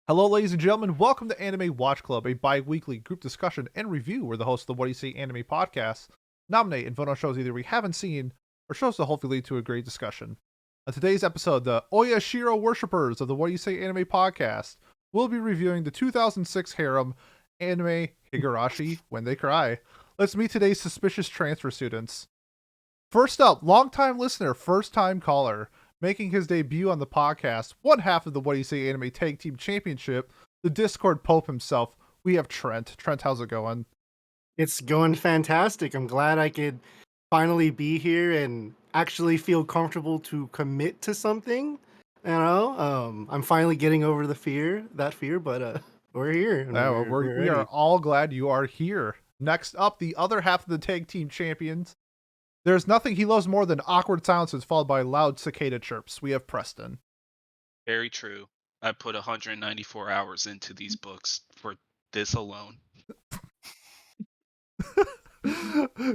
Hello, ladies and gentlemen. Welcome to Anime Watch Club, a bi-weekly group discussion and review where the hosts of the What Do You Say Anime podcast nominate and vote on shows either we haven't seen or shows that hopefully lead to a great discussion. On today's episode, the Oyashiro worshippers of the What Do You Say Anime podcast will be reviewing the 2006 harem anime Higurashi When They Cry. Let's meet today's suspicious transfer students. First up, longtime listener, first-time caller, making his debut on the podcast, one half of the What Do You Say Anime Tag Team Championship, the Discord Pope himself. We have Trent. Trent, how's it going? It's going fantastic. I'm glad I could finally be here and actually feel comfortable to commit to something. I'm finally getting over that fear, but we're here. And Yeah, we're we are ready. all glad you are here. Next up, the other half of the Tag Team Champions. There's nothing he loves more than awkward silences followed by loud cicada chirps. We have Preston. Very true. I put 194 hours into these books for this alone.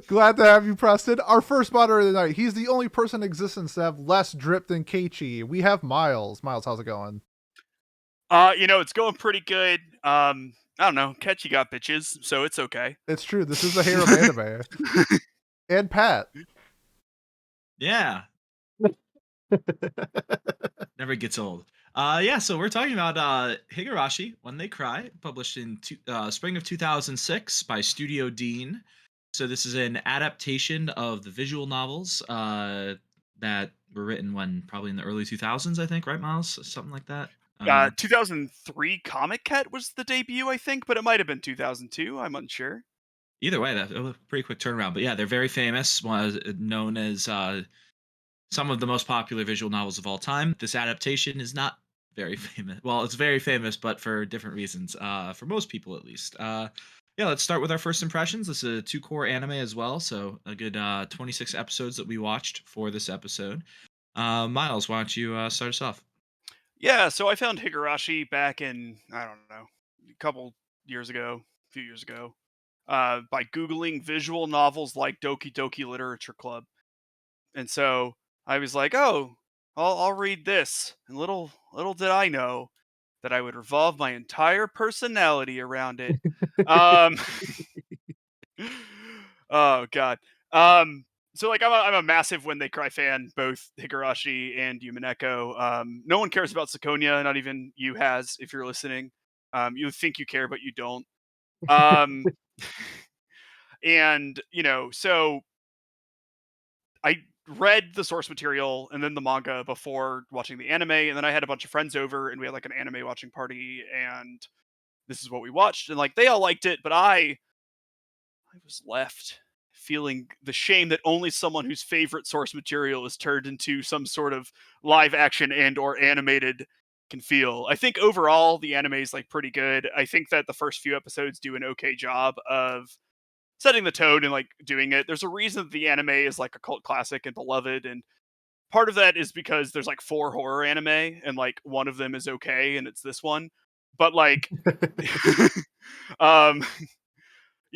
Glad to have you, Preston. Our first moderator of the night. He's the only person in existence to have less drip than Keiichi. We have Miles. Miles, how's it going? It's going pretty good. I don't know. Catchy got bitches, so it's okay. It's true. This is a harem anime. And Pat. Yeah. Never gets old. So we're talking about Higurashi, When They Cry, published in spring of 2006 by Studio Dean. So this is an adaptation of the visual novels that were written probably in the early 2000s, I think, right, Miles? Something like that. 2003 Comic Cat was the debut, I think, but it might have been 2002. I'm unsure. Either way, that was a pretty quick turnaround. But yeah, they're very famous, known as some of the most popular visual novels of all time. This adaptation is not very famous. Well, it's very famous, but for different reasons, for most people at least. Let's start with our first impressions. This is a 2-core anime as well, so a good 26 episodes that we watched for this episode. Miles, why don't you start us off? Yeah, so I found Higurashi back in, I don't know, a few years ago, by Googling visual novels like Doki Doki Literature Club. And so I was like, oh, I'll read this. And little did I know that I would revolve my entire personality around it. um, oh God. So like I'm a massive When They Cry fan, both Higurashi and Yumineko. No one cares about Sakonia, not even you has, if you're listening. You think you care, but you don't. And so I read the source material and then the manga before watching the anime, and then I had a bunch of friends over and we had like an anime watching party, and this is what we watched, and like they all liked it, but I was left feeling the shame that only someone whose favorite source material is turned into some sort of live action and or animated can feel. I think overall the anime is like pretty good. I think that the first few episodes do an okay job of setting the tone and like doing it. There's a reason that the anime is like a cult classic and beloved, and part of that is because there's like 4 horror anime and like one of them is okay and it's this one. But like um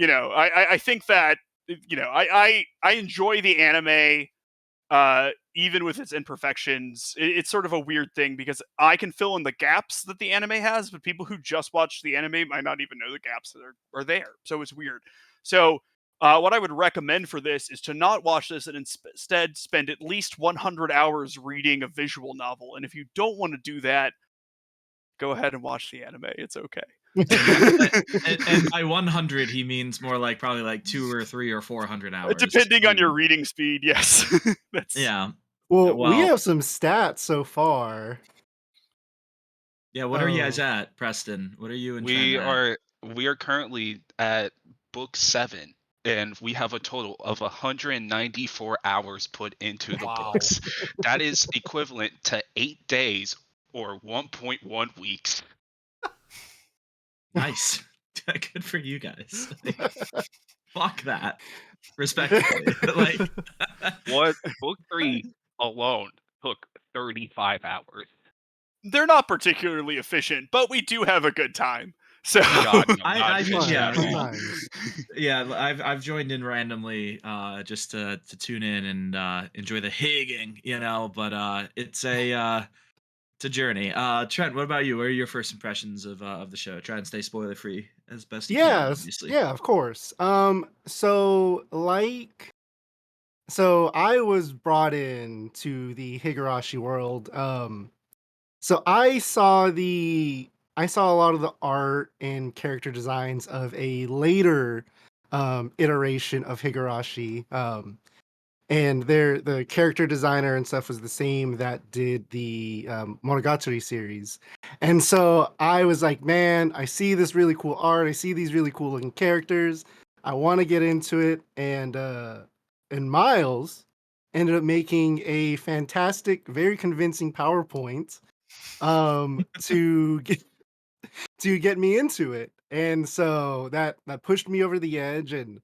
I think that I enjoy the anime even with its imperfections. It's sort of a weird thing because I can fill in the gaps that the anime has, but people who just watch the anime might not even know the gaps that are there. So it's weird. So what I would recommend for this is to not watch this and instead spend at least 100 hours reading a visual novel. And if you don't want to do that, go ahead and watch the anime. It's okay. and by 100, he means more like probably like 2 or 3 or 400 hours. Depending on your reading speed, yes. Yeah. Well, we have some stats so far. Yeah, what are you guys at, Preston? What are you and We Trent are currently at book 7, and we have a total of 194 hours put into the books. That is equivalent to 8 days or 1.1 weeks. Nice. Good for you guys. Fuck that. Respectfully. Like What book 3 alone took 35 hours. They're not particularly efficient, but we do have a good time. So I've joined in randomly just to tune in and enjoy the higging, but it's a It's a journey. Trent, what about you? What are your first impressions of the show? Try and stay spoiler free as best you can, Yes, obviously. yeah, of course. So I was brought in to the Higurashi world. So I saw a lot of the art and character designs of a later iteration of Higurashi. And the character designer and stuff was the same that did the Monogatari series. And so I was like, man, I see this really cool art. I see these really cool looking characters. I want to get into it. And Miles ended up making a fantastic, very convincing PowerPoint to get me into it. And so that pushed me over the edge. And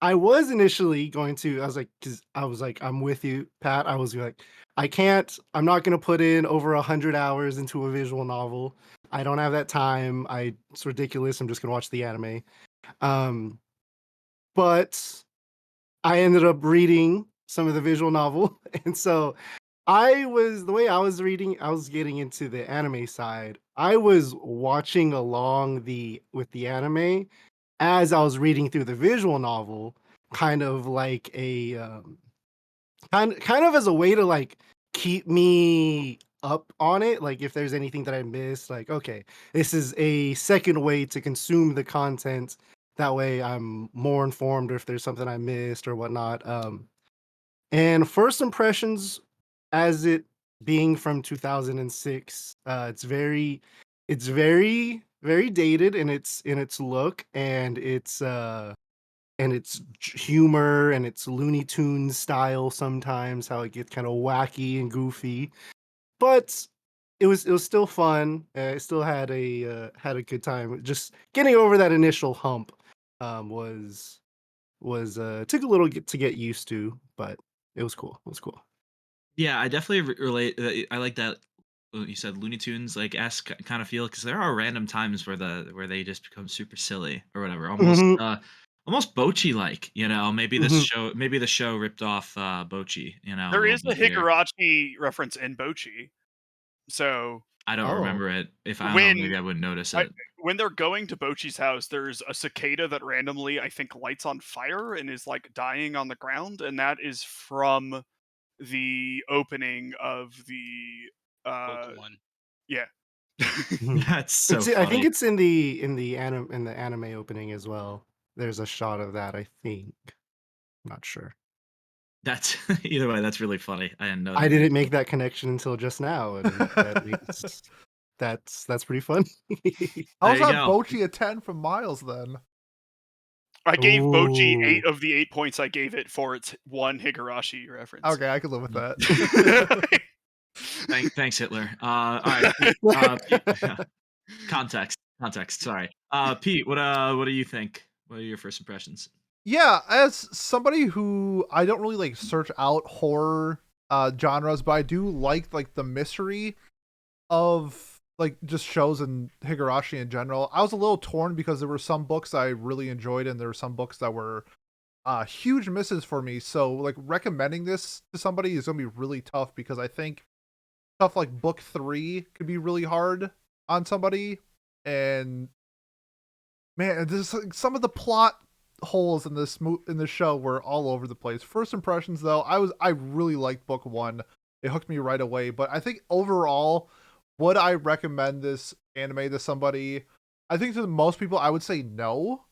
I was initially going to, I was like, because I was like, I'm with you, Pat. I was like, I'm not going to put in over 100 hours into a visual novel. I don't have that time. It's ridiculous. I'm just going to watch the anime. Um, but I ended up reading some of the visual novel. And so the way I was reading, I was getting into the anime side. I was watching along with the anime as I was reading through the visual novel, kind of like a kind of as a way to like keep me up on it. Like if there's anything that I missed, like okay, this is a second way to consume the content. That way, I'm more informed if there's something I missed or whatnot. And first impressions, as it being from 2006, it's very dated in its look and its humor and its Looney Tunes style sometimes, how it gets kind of wacky and goofy. But it was still fun. It still had a good time. Just getting over that initial hump was took a little to get used to, but it was cool. It was cool. Yeah, I definitely relate. I like that. You said Looney Tunes like esque kind of feel because there are random times where they just become super silly or whatever, Mhm, almost Bochi like. mhm. Maybe the show ripped off Bochi. A There little is a bit here. Higurashi reference in Bochi. So I don't Oh. remember it. If I don't know, when maybe I wouldn't notice I it. when they're going to Bochi's house, there's a cicada that randomly, I think, lights on fire and is like dying on the ground, and that is from the opening of the Book 1. yeah. Mhm. That's so It's I think funny. it's in the anime opening as well. There's a shot of that, I think. Not sure. That's either way. That's really funny. I didn't know I that. didn't make that connection until just now, and that's pretty funny. There How's you that go. Bochi a 10 from Miles then? I gave Bochi Ooh. 8 of the 8 points I gave it for its one Higurashi reference. Okay, I can live with Mm. that. Thanks, Hitler. All right, Pete. Pete context. Sorry. Pete, what do you think? What are your first impressions? Yeah, as somebody who I don't really like search out horror genres, but I do like the mystery of like just shows and Higurashi in general. I was a little torn because there were some books I really enjoyed and there were some books that were huge misses for me. So like recommending this to somebody is gonna be really tough because I think stuff like book 3 could be really hard on somebody. And man, this some of the plot holes in this show were all over the place. First impressions though, I really liked book 1. It hooked me right away, but I think overall would I recommend this anime to somebody? I think to most people I would say no.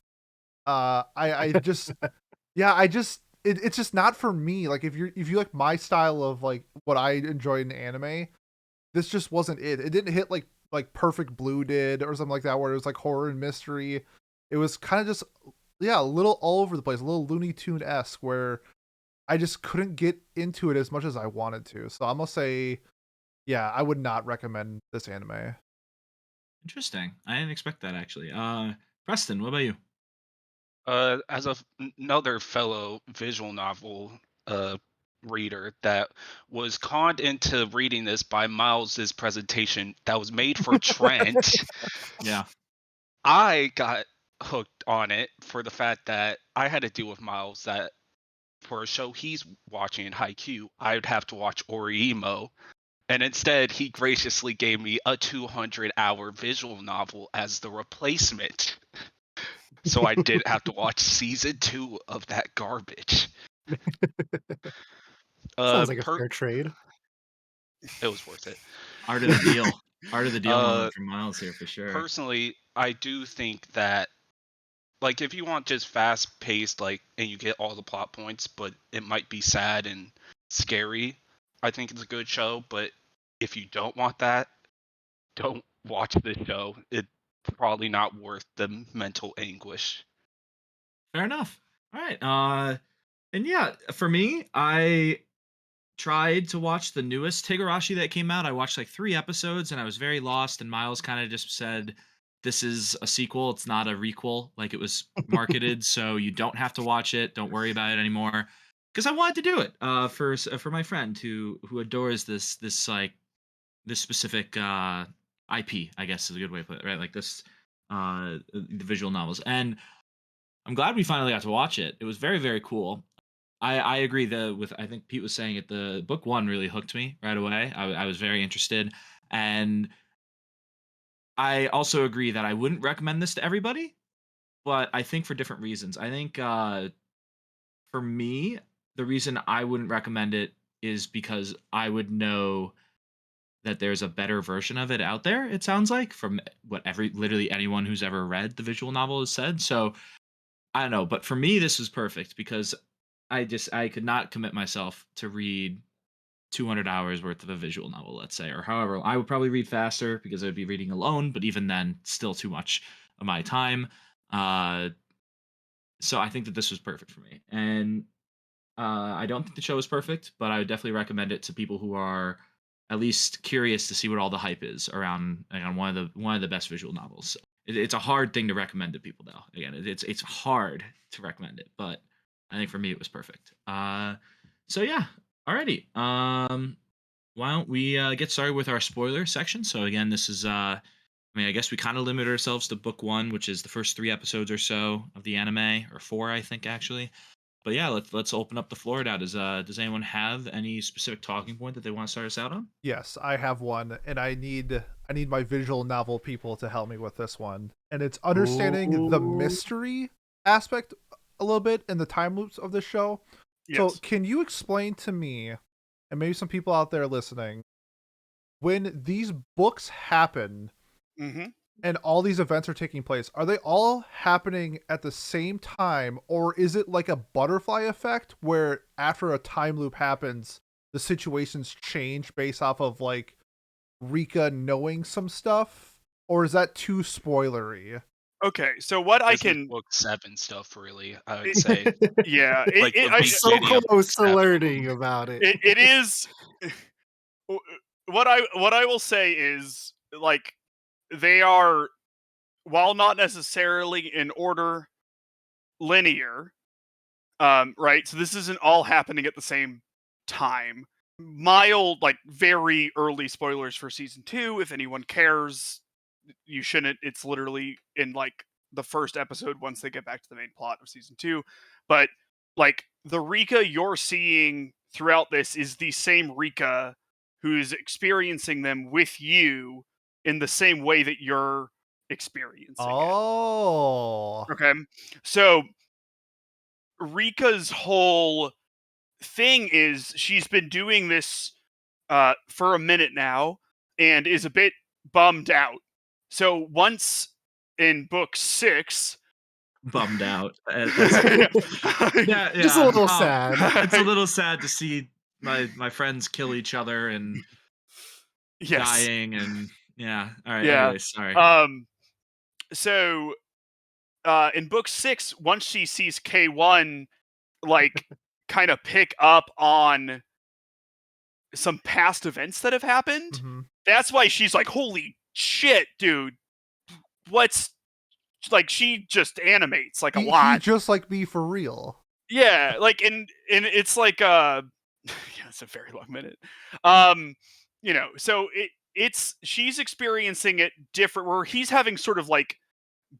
I just yeah, it's just not for me. Like if you like my style of like what I enjoy in anime, this just wasn't it. It didn't hit like Perfect Blue did or something like that, where it was like horror and mystery. It was kind of just a little all over the place, a little Looney Tune esque, where I just couldn't get into it as much as I wanted to. So I'm gonna say, yeah, I would not recommend this anime. Interesting. I didn't expect that actually. Preston, what about you? As another fellow visual novel uh, reader that was conned into reading this by Miles's presentation that was made for Trent, Yeah. I got hooked on it for the fact that I had to deal with Miles that for a show he's watching in Haikyuu, I would have to watch Orimo, And instead, he graciously gave me a 200-hour visual novel as the replacement. So I didn't have to watch season 2 of that garbage. Sounds like a fair trade. It was worth it. Art of the deal. Art of the deal moment from Miles here for sure. Personally, I do think that, like, if you want just fast-paced, like, and you get all the plot points, but it might be sad and scary, I think it's a good show. But if you don't want that, don't watch this show. It's probably not worth the mental anguish. Fair enough. All right. And yeah, for me, I tried to watch the newest Higurashi that came out. I watched like 3 episodes and I was very lost. And Miles kind of just said, "This is a sequel. It's not a requel like it was marketed. So you don't have to watch it. Don't worry about it anymore." Because I wanted to do it for my friend who adores this specific IP. I guess is a good way to put it, right? Like this the visual novels. And I'm glad we finally got to watch it. It was very, very cool. I agree with I think Pete was saying it. The book 1 really hooked me right away. I was very interested, and I also agree that I wouldn't recommend this to everybody, but I think for different reasons. I think for me, the reason I wouldn't recommend it is because I would know that there's a better version of it out there. It sounds like from what literally anyone who's ever read the visual novel has said. So I don't know, but for me, this was perfect because I could not commit myself to read 200 hours worth of a visual novel, let's say, or however. I would probably read faster because I would be reading alone, but even then, still too much of my time. So I think that this was perfect for me, and I don't think the show is perfect, but I would definitely recommend it to people who are at least curious to see what all the hype is around one of the best visual novels. It's a hard thing to recommend to people, though. Again, it's hard to recommend it, but I think for me it was perfect. So yeah, alrighty. Why don't we get started with our spoiler section? So again, this is I mean, I guess we kind of limit ourselves to book 1, which is the first 3 episodes or so of the anime, or 4, I think actually. But yeah, let's open up the floor now. Does anyone have any specific talking point that they want to start us out on? Yes, I have one, and I need my visual novel people to help me with this one. And it's understanding the mystery aspect a little bit in the time loops of the show. Yes. So can you explain to me, and maybe some people out there listening, when these books happen and all these events are taking place, are they all happening at the same time, or is it like a butterfly effect where after a time loop happens, the situations change based off of like Rika knowing some stuff? Or is that too spoilery? Okay, so what This I is can book 7 stuff, really. I would say. yeah, Like the I'm so beginning of close to seven. learning about it. it is what I will say is, like, they are, while not necessarily in order, linear, right? So this isn't all happening at the same time. Mild, like, very early spoilers for season 2. If anyone cares, you shouldn't. It's literally in like the first episode once they get back to the main plot of season 2. But like, the Rika you're seeing throughout this is the same Rika who's experiencing them with you in the same way that you're experiencing Oh. it. Okay. So Rika's whole thing is she's been doing this for a minute now and is a bit bummed out. So once in book 6, Bummed out. yeah, Just a little sad. It's a little sad to see my friends kill each other and yes, dying and yeah. All right. yeah. Anyways, sorry. So in book 6, once she sees K1 like kind of pick up on some past events that have happened, that's why she's like, holy shit, dude, what's, like, she just animates like a lot. He just like me for real. Yeah, like, and it's like yeah, it's a very long minute. You know, so it's she's experiencing it different, where he's having sort of like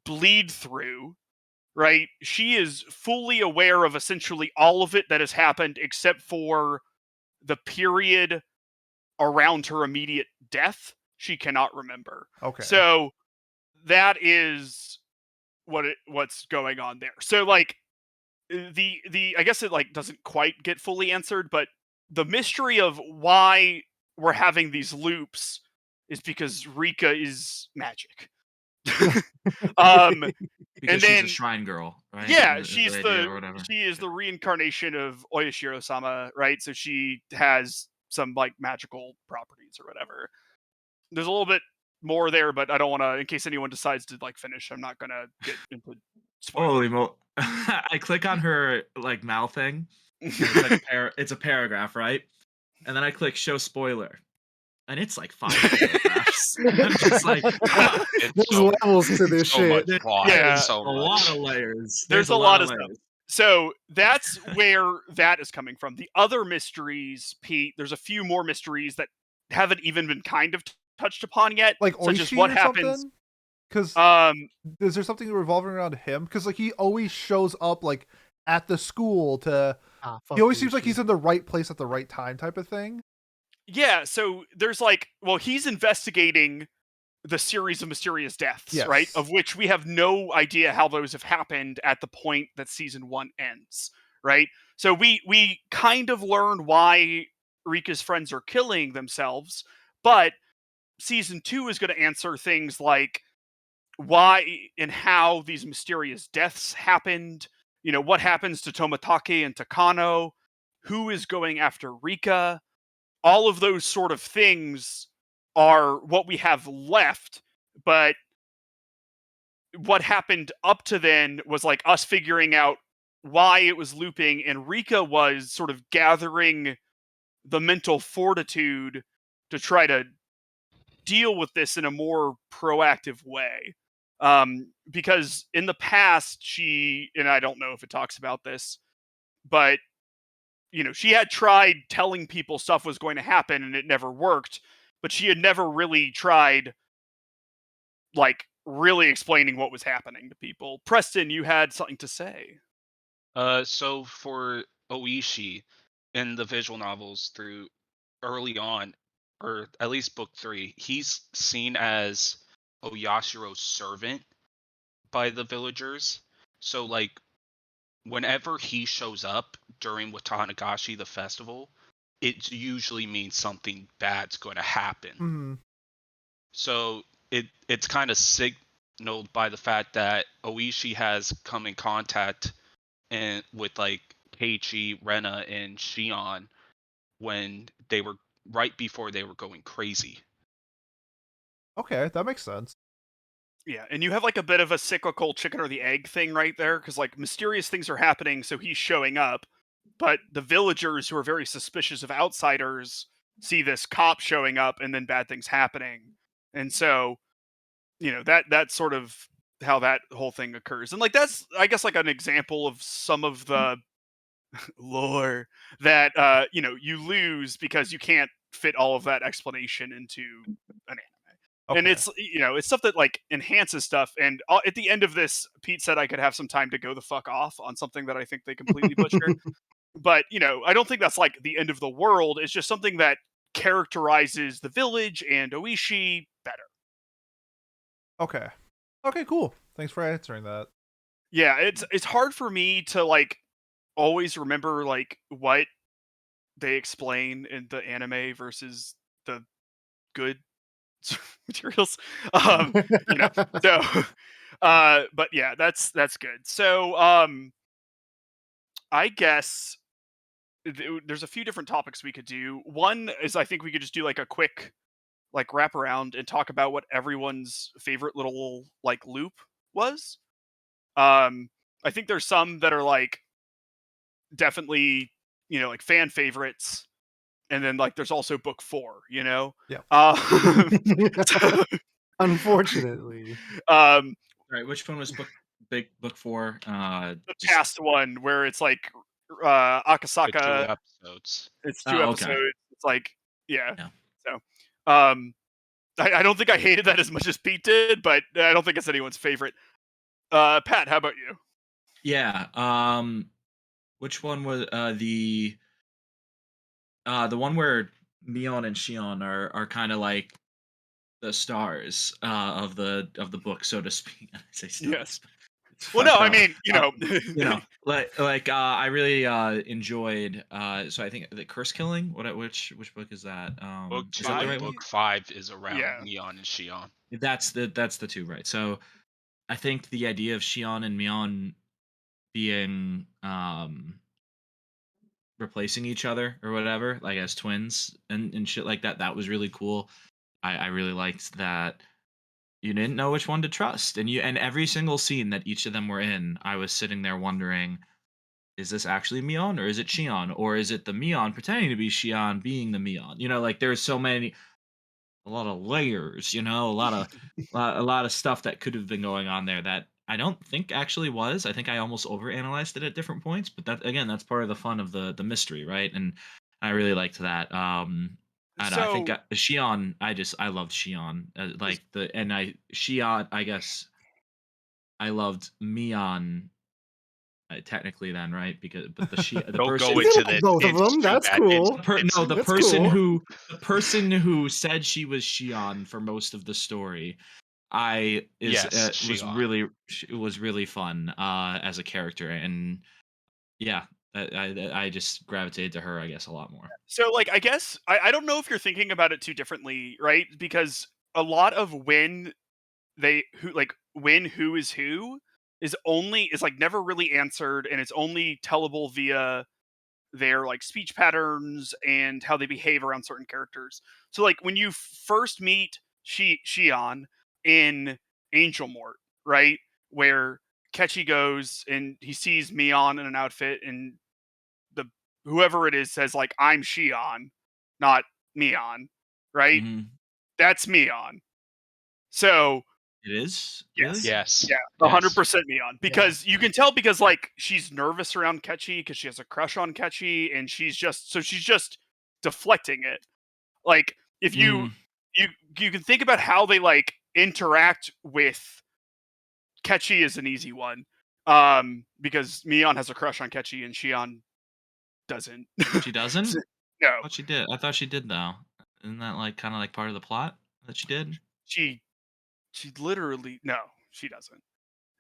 bleed through, right? She is fully aware of essentially all of it that has happened except for the period around her immediate death, she cannot remember. Okay. So that is what's going on there. So like the I guess it like doesn't quite get fully answered, but the mystery of why we're having these loops is because Rika is magic. Because And she's then a shrine girl, right? yeah, Is she's the idea the or whatever. she is the reincarnation of Oyashiro-sama, right? So she has some like magical properties or whatever. There's a little bit more there, but I don't want to. In case anyone decides to like finish, I'm not gonna get into spoilers. Holy mo! I click on her like mouth thing, and it's like it's a paragraph, right? And then I click show spoiler, and it's like 5 paragraphs. I'm just like, huh, There's levels to this so shit. much plot. Yeah. So a much. lot of layers. There's a lot of layers. stuff. So that's where that is coming from. The other mysteries, Pete, there's a few more mysteries that haven't even been kind of touched upon yet. Like such as Oishi what or happens. something? Because is there something revolving around him? Because like he always shows up like at the school to. He always seems like he's in the right place at the right time, type of thing. Yeah. So there's like, well, he's investigating the series of mysterious deaths, Yes. right? Of which we have no idea how those have happened at the point that season 1 ends, right? So we kind of learn why Rika's friends are killing themselves, but season 2 is going to answer things like why and how these mysterious deaths happened, you know, what happens to Tomatake and Takano, who is going after Rika. All of those sort of things are what we have left, but what happened up to then was like us figuring out why it was looping, and Rika was sort of gathering the mental fortitude to try to deal with this in a more proactive way. Because in the past, she, and I don't know if it talks about this, but you know, she had tried telling people stuff was going to happen and it never worked, but she had never really tried like really explaining what was happening to people. Preston, you had something to say. So for Oishi in the visual novels through early on, or at least book 3, he's seen as Oyashiro's servant by the villagers. So like whenever he shows up during Watanagashi the festival, it usually means something bad's going to happen. Mm-hmm. So it's kind of signaled by the fact that Oishi has come in contact with like Keiichi, Rena, and Shion when they were right before they were going crazy. Okay, that makes sense. Yeah, and you have like a bit of a cyclical chicken or the egg thing right there, because like mysterious things are happening, so he's showing up, but the villagers who are very suspicious of outsiders see this cop showing up and then bad things happening. And so, you know, that's sort of how that whole thing occurs. And like that's I guess like an example of some of the lore that you know, you lose because you can't fit all of that explanation into an anime. Okay. And it's, you know, it's stuff that like enhances stuff. And at the end of this, Pete said I could have some time to go the fuck off on something that I think they completely butchered. But, you know, I don't think that's like the end of the world. It's just something that characterizes the village and Oishi better. Okay. Okay, cool. Thanks for answering that. Yeah, it's hard for me to like always remember like what they explain in the anime versus the good materials. You know, so but yeah, that's good. So I guess there's a few different topics we could do. One is I think we could just do like a quick like wrap around and talk about what everyone's favorite little like loop was. I think there's some that are like definitely, you know, like fan favorites, and then like there's also book 4, you know. Yeah. So, Unfortunately. Right, which one was book 4? The Just past one where it's like The 2 Akasaka. episodes. It's 2 Oh, okay. episodes. It's like yeah. Yeah. So I don't think I hated that as much as Pete did, but I don't think it's anyone's favorite. Pat, how about you? Yeah. Which one was the one where Mion and Shion are kind of like the stars of the book, so to speak. I say stars, Yes. but it's Well, no, fucked I up. mean, I really enjoyed. So I think the Curse Killing. Which book is that? Book Is that 2 the and right one? book 5 is around yeah. Neon and Shion. That's the two, right? So I think the idea of Shion and Mion being replacing each other or whatever, like as twins and shit like that, that was really cool. I really liked that you didn't know which one to trust, and every single scene that each of them were in, I was sitting there wondering, is this actually Mion or is it Shion, or is it the Mion pretending to be Shion being the Mion? Like there's so many, a lot of layers, a lot of stuff that could have been going on there that I don't think actually was. I think I almost overanalyzed it at different points, but that again, that's part of the fun of the mystery, right? And I really liked that. I think So Shion, I loved Shion, like the and I Shion, I guess I loved Mion technically then, right? Because but the Don't go You person can into like the both of it's them. too That's bad. cool. no, the That's person cool. who the person who said she was Shion for most of the story, I is Yes, was Shion. really fun as a character, and yeah, I just gravitated to her, I guess, a lot more. so like I guess I don't know if you're thinking about it too differently, right? Because a lot of when who is like never really answered, and it's only tellable via their like speech patterns and how they behave around certain characters. So like when you first meet Shion in Angel Mort, right? Where Ketchy goes and he sees Mion in an outfit, and the whoever it is says like, I'm Shion, not Mion, right? Hmm. That's Mion. So It is really. yes. Yes. Yeah, Yes. 100% Neon. Yeah. Because you can tell, because like she's nervous around Ketchy because she has a crush on Ketchy, and she's just deflecting it. Like if Mm, you you can think about how they like interact with Ketchy is an easy one. Because Mion has a crush on Ketchy and Shion doesn't. she So- doesn't. no, What she did? I thought she did though. Isn't that like kind of like part of the plot that she did? she she literally no, she doesn't.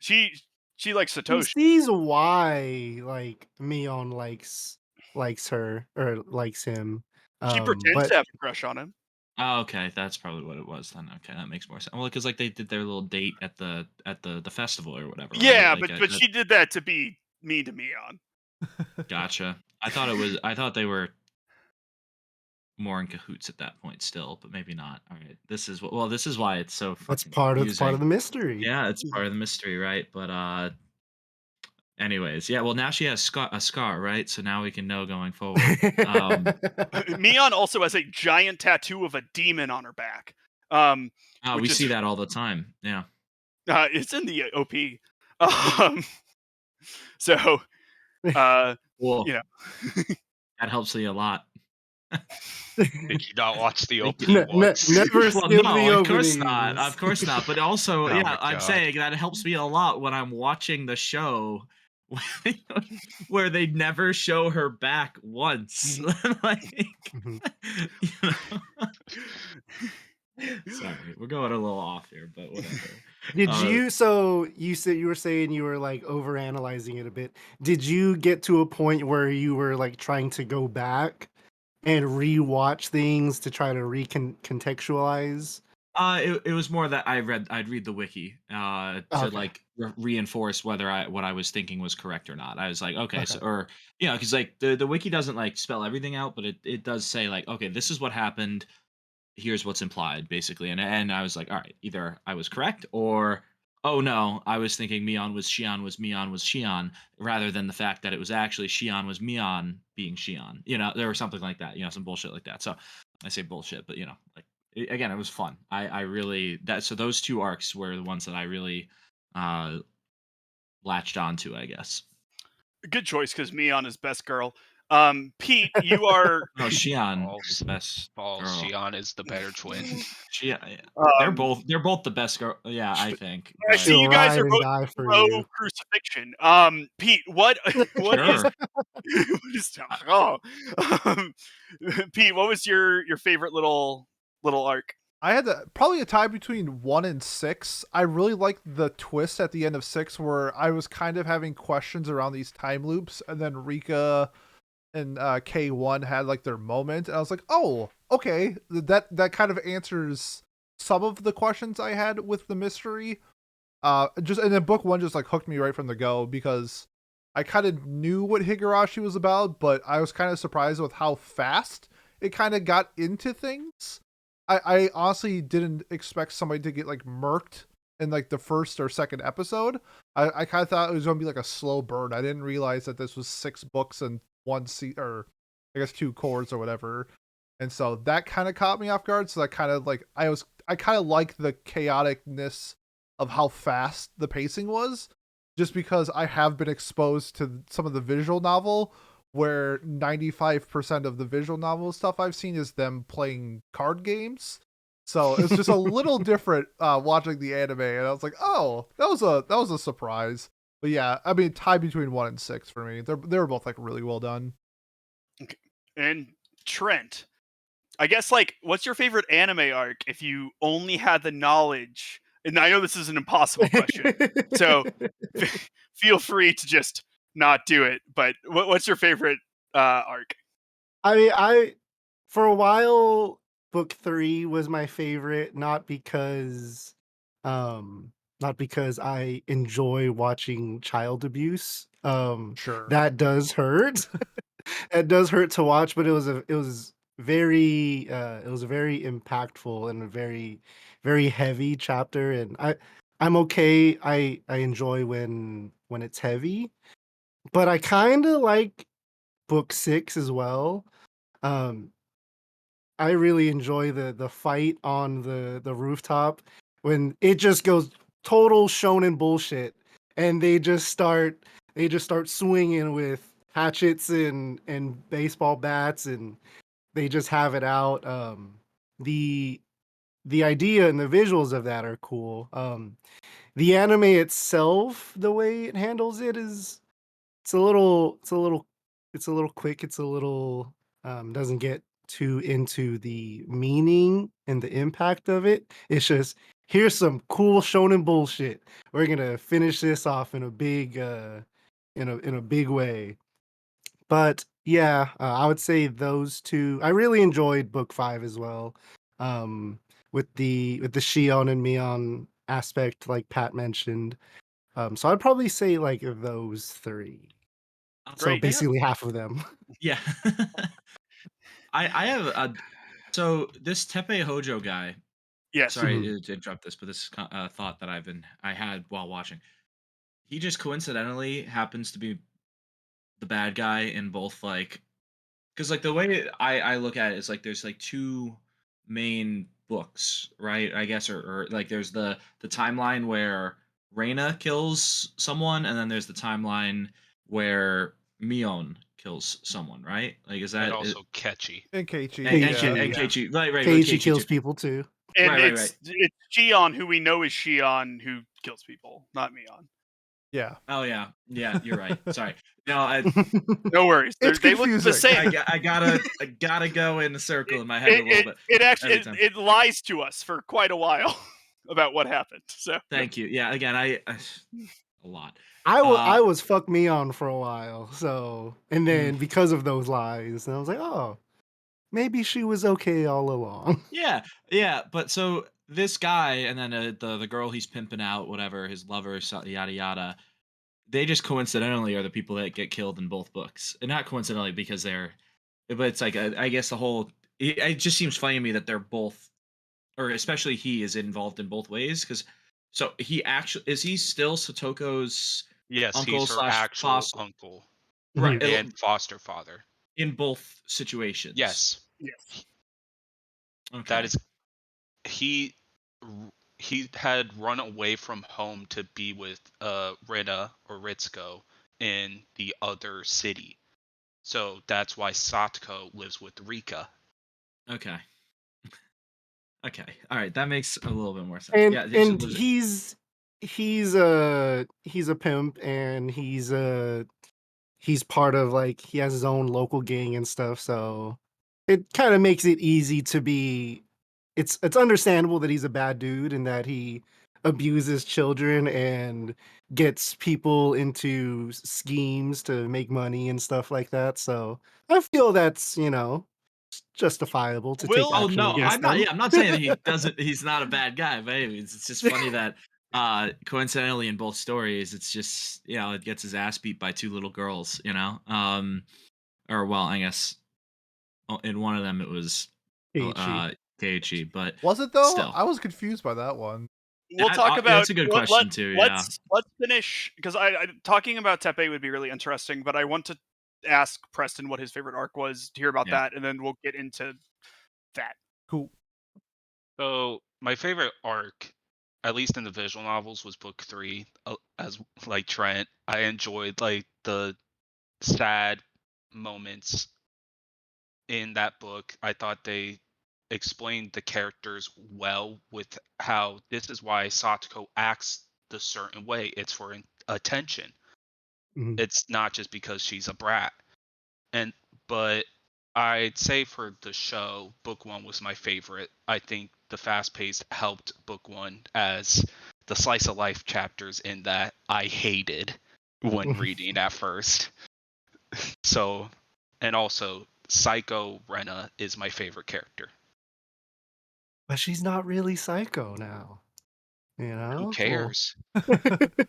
She she likes He Satoshi. sees why like Mion likes her or likes him. She pretends But to have a crush on him. Oh, okay, that's probably what it was then. Okay, that makes more sense. Well, because like they did their little date at the festival or whatever, right? Yeah, Like but she did that to be mean to Mion. gotcha. I thought they were more in cahoots at that point still, but maybe not. All right, this is why it's so that's fucking part of confusing. the mystery. Yeah, it's part of the mystery, right? But anyways, yeah. Well, now she has a scar, right? So now we can know going forward. Mion also has a giant tattoo of a demon on her back, um, We which is see that all the time. Yeah. it's in the OP. Um, so Well, you know, that helps me a lot. Did you not watch the Thank you. opening once? Never Well, skip the no, of course not. openings. Of course not. But also, Oh yeah, my I'm god. saying that it helps me a lot when I'm watching the show where they never show her back once. Like, Mhm. you know? Sorry, we're going a little off here, but whatever. Did Uh, you so you said you were saying you were like over analyzing it a bit. Did you get to a point where you were like trying to go back and rewatch things to try to recontextualize? it was more that I'd read the wiki to Okay. like reinforce whether what I was thinking was correct or not. I was like, okay, so Okay. or because like the wiki doesn't like spell everything out, but it does say like, okay, this is what happened. Here's what's implied, basically. And I was like, all right, either I was correct or oh no, I was thinking Mion was Shion was Mion was Shion, rather than the fact that it was actually Shion was Mion being Shion. There was something like that, some bullshit like that. So I say bullshit, but like again, it was fun. I really that so those two arcs were the ones that I really uh latched onto, I guess. good choice because Mion is best girl. Pete, you are. No, Shion False. is the best False. girl. Shion is the better twin. Yeah, they're Um, both the best girl. Yeah, I think. I see She'll you guys ride are and both die for pro you. crucifixion. Pete, what is Sure. what is oh, um, Pete, what was your favorite little arc? I had probably a tie between 1 and 6. I really liked the twist at the end of 6 where I was kind of having questions around these time loops, and then Rika and K1 had like their moment, and I was like, oh, okay, that kind of answers some of the questions I had with the mystery. And then book 1 just like hooked me right from the go because I kind of knew what Higurashi was about, but I was kind of surprised with how fast it kind of got into things. I honestly didn't expect somebody to get like murked in like the first or second episode. I kind of thought it was going to be like a slow burn. I didn't realize that this was 6 books and or I guess 2 cores or whatever. And so that kind of caught me off guard. So that kind of like I kind of like the chaoticness of how fast the pacing was, just because I have been exposed to some of the visual novel where 95% of the visual novel stuff I've seen is them playing card games. So it's just a little different watching the anime, and I was like, "Oh, that was a surprise." But yeah, I mean, tie between 1 and 6 for me. They were both like really well done. Okay. And Trent, I guess like, what's your favorite anime arc if you only had the knowledge? And I know this is an impossible question, so feel free to just not do it. But what's your favorite arc? I mean, for a while, book 3 was my favorite, not because I enjoy watching child abuse. Sure. That does hurt. It does hurt to watch, but it was a very impactful and a very very heavy chapter, and I'm okay. I enjoy when it's heavy, but I kind of like book 6 as well. Um, I really enjoy the fight on the rooftop when it just goes total shonen bullshit, and they just start swinging with hatchets and baseball bats, and they just have it out. The the idea and the visuals of that are cool. The anime itself, the way it handles it is it's a little quick. It's a little doesn't get too into the meaning and the impact of it. It's just here's some cool shonen bullshit. We're gonna finish this off in a big in a big way. But yeah, I would say those two. I really enjoyed book 5 as well. Um, with the Shion and Mion aspect, like Pat mentioned. So I'd probably say like those three. So Great. basically half of them. Yeah. I have a so this Tepe Hojo guy. Yes. Sorry Mhm. to interrupt this, but this is a thought that I had while watching. He just coincidentally happens to be the bad guy in both, like, because like the way I look at it is like there's like two main books, right? I guess, or like there's the timeline where Reina kills someone, and then there's the timeline where Mion kills someone, right? Like, is And that also catchy. And Keiichi, Keiichi. and yeah. Keiichi, right, with Keiichi Keiichi kills too. people too. And Right, right. it's Shion, who we know is Shion, who kills people, not Mion. Yeah. Oh yeah, you're right. Sorry. No, I No worries. It's They look the confusing. same. I gotta go in a circle in my head a little bit It actually every time. it lies to us for quite a while about what happened. So Thank you. Yeah, again, I a lot. I was fuck me on for a while. So and Mhm. then because of those lies, and I was like, oh, maybe she was okay all along. Yeah, yeah, but so this guy and then the girl he's pimping out, whatever, his lover, yada yada. They just coincidentally are the people that get killed in both books, and not coincidentally because they're, but it's like I guess the whole. It just seems funny to me that they're both, or especially he is involved in both ways because. So he actually is he still Satoko's Yes, uncle he's her slash actual foster, uncle right? Mhm. and foster father. In both situations. Yes, yes. that Okay. is he. He had run away from home to be with Rina or Ritsuko in the other city. So that's why Satoko lives with Rika. Okay. Okay. All right. That makes a little bit more sense. And Yeah. and he's a pimp, and he's part of, like, he has his own local gang and stuff, so it kind of makes it easy to be. It's understandable that he's a bad dude and that he abuses children and gets people into schemes to make money and stuff like that. So I feel that's, justifiable to take Will Oh action no, against I'm not. them. Yeah, I'm not saying that he doesn't. He's not a bad guy by any means. It's just funny that coincidentally in both stories, it's just it gets his ass beat by two little girls. Or well, I guess in one of them it was Ichi. Keiichi, but Was it though? still, I was confused by that one. We'll talk about. that's a good question too. Yeah. Let's finish, because I talking about Teppei would be really interesting, but I want to ask Preston what his favorite arc was to hear about Yeah. that, and then we'll get into that. Cool. So my favorite arc, at least in the visual novels, was book 3. As like Trent, I enjoyed like the sad moments in that book. I thought they explained the characters well with how this is why Satoko acts the certain way. It's for attention. Mhm. It's not just because she's a brat. But I'd say for the show, book 1 was my favorite. I think the fast pace helped book 1, as the slice of life chapters in that I hated when reading at first. So, and also Psycho Rena is my favorite character. But she's not really psycho now. Who Well, cares?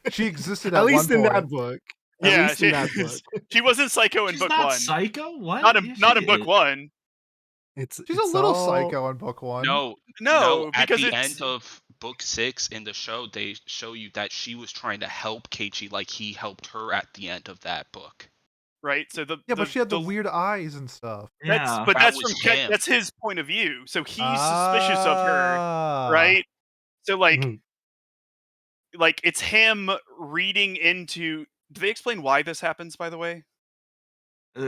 She existed at at one least in that point. book. At Yeah, least in that book. she wasn't psycho in She's book not 1. psycho. What? Not in Yeah, not she in book is. 1. She's a little all psycho in book 1. No, No, at because the it's end of book 6 in the show, they show you that she was trying to help Keiichi like he helped her at the end of that book. right. So Yeah, but she had the weird eyes and stuff. Yeah. That that's was from him. that's his point of view. So he's suspicious of her, right? So Mhm. like it's him reading into. Do they explain why this happens? By the way,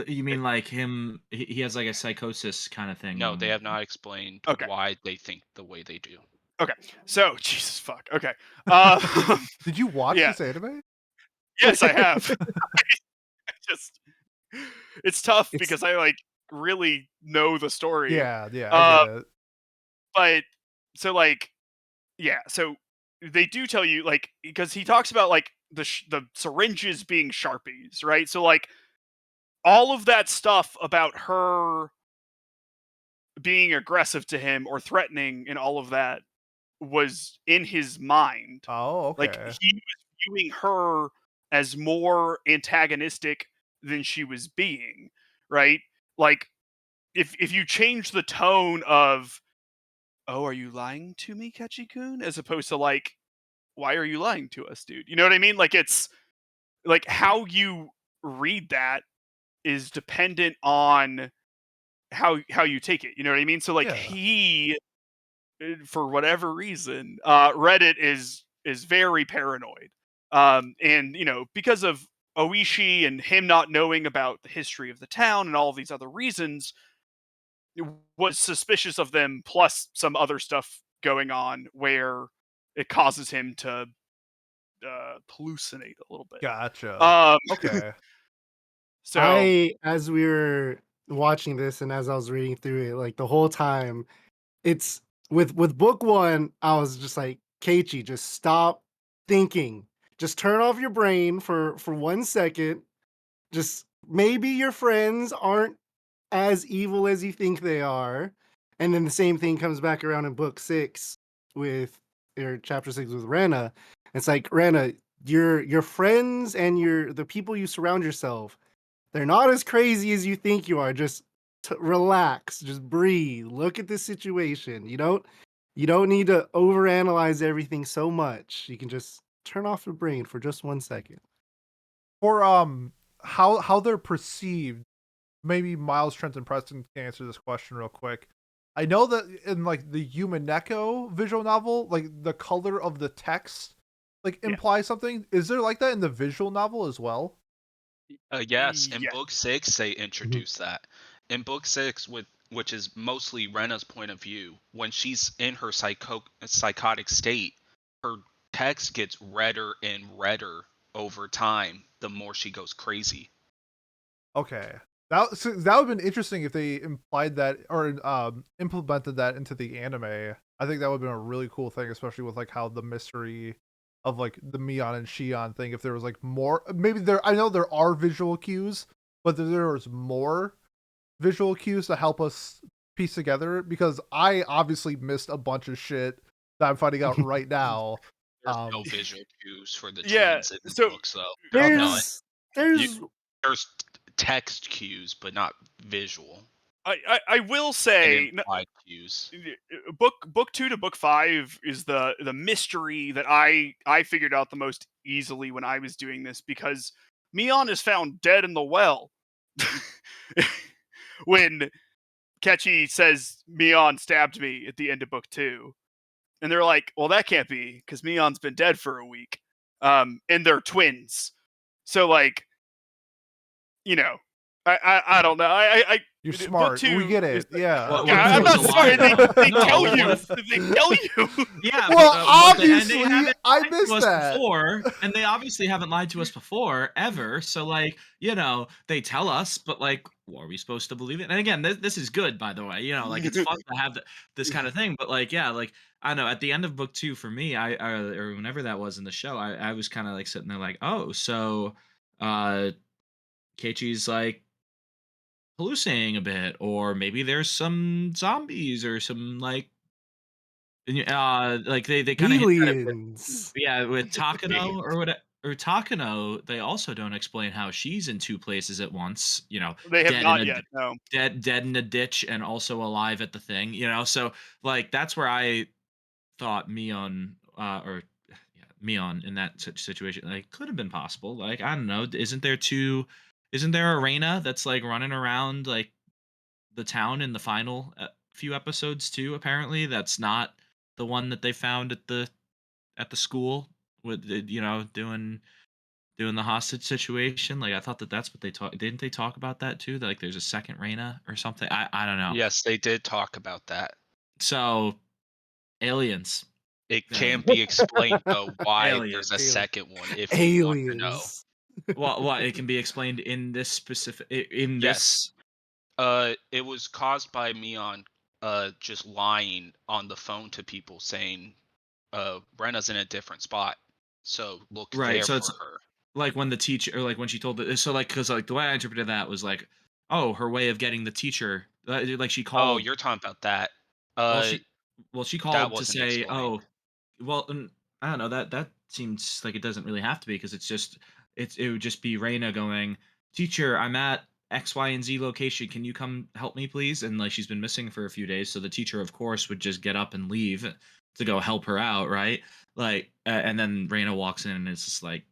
You mean like him? He has like a psychosis kind of thing. No, they have not explained Okay. why they think the way they do. Okay. So Jesus fuck. Okay. Did you watch Yeah. this anime? Yes, I have. Just it's tough It's because I like really know the story. Yeah, I get it. But so like yeah, so they do tell you, like, because he talks about like the syringes being Sharpies, right? So like all of that stuff about her being aggressive to him or threatening and all of that was in his mind. Oh, Like okay. he was viewing her as more antagonistic than she was being, right? Like if you change the tone of, "Oh, are you lying to me, Ketchi-kun?" as opposed to like, "Why are you lying to us, dude?" You know what I mean? Like it's like how you read that is dependent on how you take it. You know what I mean? So like Yeah. he, for whatever reason, Reddit is very paranoid, and because of Oishi and him not knowing about the history of the town and all of these other reasons, was suspicious of them. Plus some other stuff going on where it causes him to hallucinate a little bit. Gotcha. Okay. So as we were watching this and as I was reading through it, like the whole time, it's with book 1, I was just like, Keiichi, just stop thinking. Just turn off your brain for 1 second. Just maybe your friends aren't as evil as you think they are. And then the same thing comes back around in book 6 with or chapter 6 with Rena. It's like, Rena, your friends and the people you surround yourself, they're not as crazy as you think you are. Just relax, just breathe, look at the situation. You don't need to overanalyze everything so much. You can just turn off your brain for just 1 second. For how they're perceived, maybe Miles, Trent, and Preston can answer this question real quick. I know that in like the Yumaneko visual novel, like the color of the text like Yeah. implies something. Is there like that in the visual novel as well? Yes, in Yeah. book 6 they introduce that. In book 6, which is mostly Rena's point of view, when she's in her psychotic state, her text gets redder and redder over time the more she goes crazy. Okay. That would have been interesting if they implied that or implemented that into the anime. I think that would have been a really cool thing, especially with like how the mystery of like the Mion and Shion thing. If there was like more, maybe I know there are visual cues, but if there was more visual cues to help us piece together, because I obviously missed a bunch of shit that I'm finding out right now. There's no visual cues for the Yeah, twins in the so- books, though. Okay. No, There's there's text cues, but not visual I will and say implied cues. book 2 to book 5 is the mystery that I figured out the most easily when I was doing this, because Mion is found dead in the well. When Ketchy says Mion stabbed me at the end of book 2. And they're like, well, that can't be, because Mion's been dead for a week. And they're twins. So like, you know, I don't know. You're book smart. 2 We get is- it. Yeah. Well, Yeah, I'm What not if it was a smart. lie? They No, tell what you. if- They tell you. Yeah, Well, and obviously, they haven't I lied to missed us that. before, and they obviously haven't lied to us before ever. So, like, they tell us, but like, are we supposed to believe it? And again, this is good, by the way. Like it's fun to have this kind of thing. But like, yeah, like I don't know. At the end of book 2, for me, I or whenever that was in the show, I was kind of like sitting there, like, oh, so, Keiichi's like hallucinating a bit, or maybe there's some zombies or some like like they kind of hint at it with, aliens. yeah, with Takano or what, or Takano. They also don't explain how she's in 2 places at once. They have Dead in not a yet. No. dead in a ditch and also alive at the thing. So like that's where I thought Mion, or yeah, Mion in that situation, like, could have been possible. Like, I don't know, isn't there a Reina that's like running around like the town in the final few episodes too? Apparently, that's not the one that they found at the school with doing the hostage situation. Like, I thought that's what they talk. Didn't they talk about that too? That like there's a second Reina or something. I don't know. Yes, they did talk about that. So aliens. It Yeah. can be explained though why Aliens. there's a second one if you want to know. Aliens. Well, what it can be explained in this specific in Yes. this. It was caused by Mion just lying on the phone to people saying Brenna's in a different spot. So look Right, there so for it's her. like when the teacher, or like when she told it, so like, because like the way I interpreted that was like, oh, her way of getting the teacher, like she Oh, called. you're talking about that. Well, she That called to wasn't say, explained. oh, well, I don't know, that seems like it doesn't really have to be, because it would just be Reina going, teacher, I'm at X, Y, and Z location. Can you come help me, please? And like she's been missing for a few days, so the teacher, of course, would just get up and leave to go help her out, right? Like, and then Reina walks in, and it's just like,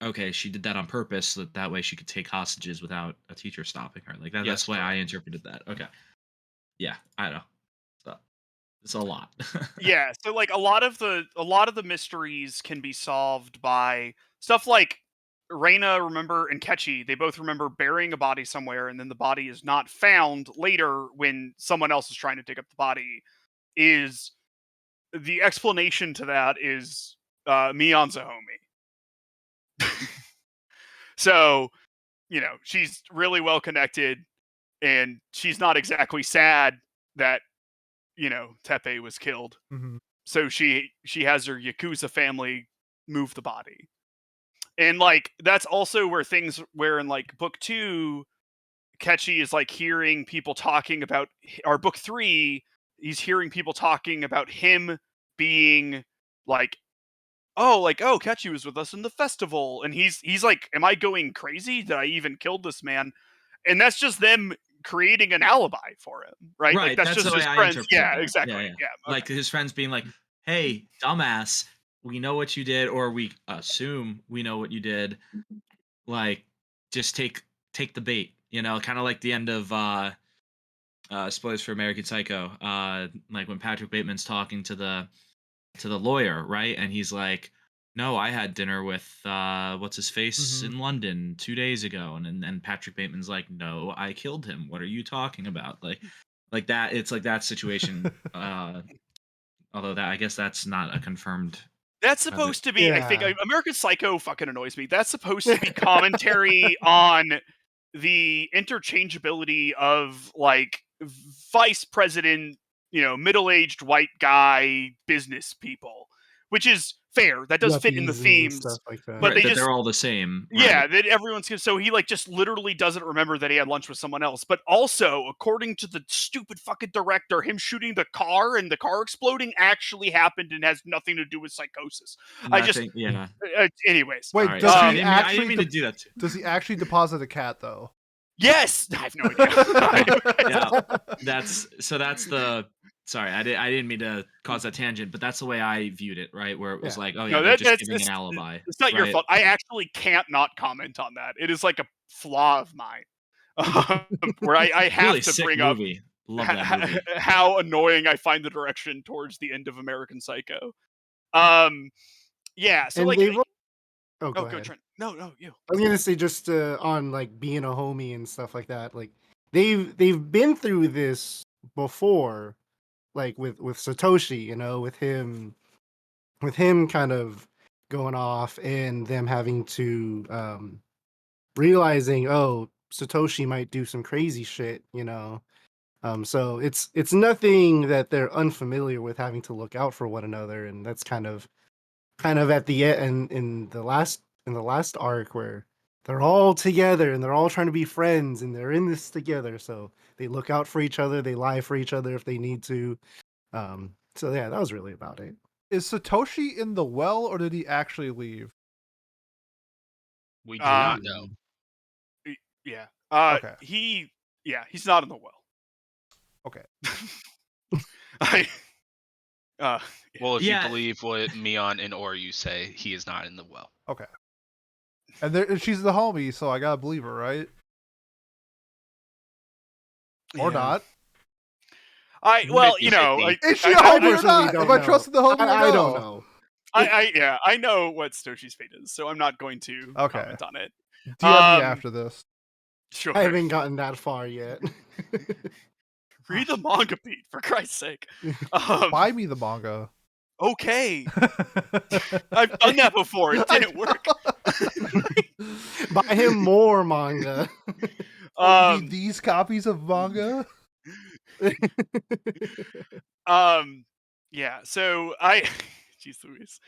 okay, she did that on purpose, so that way she could take hostages without a teacher stopping her. Like that. Yes, That's why I correct. interpreted that. Okay. Yeah, I know. So, it's a lot. Yeah, so like a lot of the mysteries can be solved by stuff like Reina, remember, and Ketchy. They both remember burying a body somewhere, and then the body is not found later when someone else is trying to dig up the body. Is the explanation to that is Mion's a homie. So, she's really well connected, and she's not exactly sad that, Tepe was killed. Mhm. So she has her Yakuza family move the body. And like that's also where in like book 2, Ketchy is like hearing people talking about, or book 3, he's hearing people talking about him being like, oh, Ketchy was with us in the festival, and he's like, am I going crazy? Did I even killed this man? And that's just them creating an alibi for him, right? Like Right. that's That's the just way his I friends. interpreted Yeah, that. exactly. Yeah. Yeah. Like his friends being like, "Hey, dumbass, we know what you did, or we assume we know what you did. Like, just take the bait." Kind of like the end of spoilers for American Psycho. Like when Patrick Bateman's talking to the lawyer, right? And he's like, no, I had dinner with what's his face Mhm. in London 2 days ago, and then Patrick Bateman's like, "No, I killed him. What are you talking about?" Like that. It's like that situation. Although that I guess that's not a confirmed. That's Kind of, supposed to be, I think, Yeah. American Psycho fucking annoys me. That's supposed to be commentary on the interchangeability of like vice president, middle-aged white guy business people, which is fair. That does fit in the Yuppies and stuff themes, like that. but right, they that just they're all the same, yeah, right? that everyone's so he like just literally doesn't remember that he had lunch with someone else. But also, according to the stupid fucking director, him shooting the car and the car exploding actually happened and has nothing to do with psychosis. I just, Nothing. Yeah. anyways. Wait, Alright, does sorry, he I didn't actually mean to do that too. does he actually deposit a cat though? Yes, I have no idea. Yeah, that's the. Sorry, I didn't mean to cause that tangent, but that's the way I viewed it, right? Where it was Yeah. like, oh yeah, No, they're just that's giving an alibi, it's not your right? fault. I actually can't not comment on that. It is like a flaw of mine, where I have Really to sick bring up movie. Love that movie. how annoying I find the direction towards the end of American Psycho. Yeah. So And like, they've oh, go oh, go ahead. Trent. No, you. I was gonna say just on like being a homie and stuff like that. Like they've been through this before, like with Satoshi, with him kind of going off and them having to realizing, oh, Satoshi might do some crazy shit. So it's nothing that they're unfamiliar with having to look out for one another, and that's kind of at the end in the last arc where they're all together and they're all trying to be friends and they're in this together. So they look out for each other, they lie for each other if they need to. So yeah, that was really about it. Is Satoshi in the well or did he actually leave? We do not know. Mm. Yeah. Okay. He's not in the well. Okay. I. Well, if Yeah. you believe what Mion and Oryu say, he is not in the well. Okay. And she's the homie, so I gotta believe her, right? Or Yeah. not? Well, 50-50. Is she a I homie or personally not? don't Am I know. trusting the homie or I no? don't know. I know what Satoshi's fate is, so I'm not going to Okay. comment on it. DM me after this. Sure. I haven't gotten that far yet. Read the manga, Pete, for Christ's sake. Buy me the manga. Okay. I've done that before. It didn't work. Buy him more manga. Oh, you need these copies of manga? Yeah, so jeez Louise.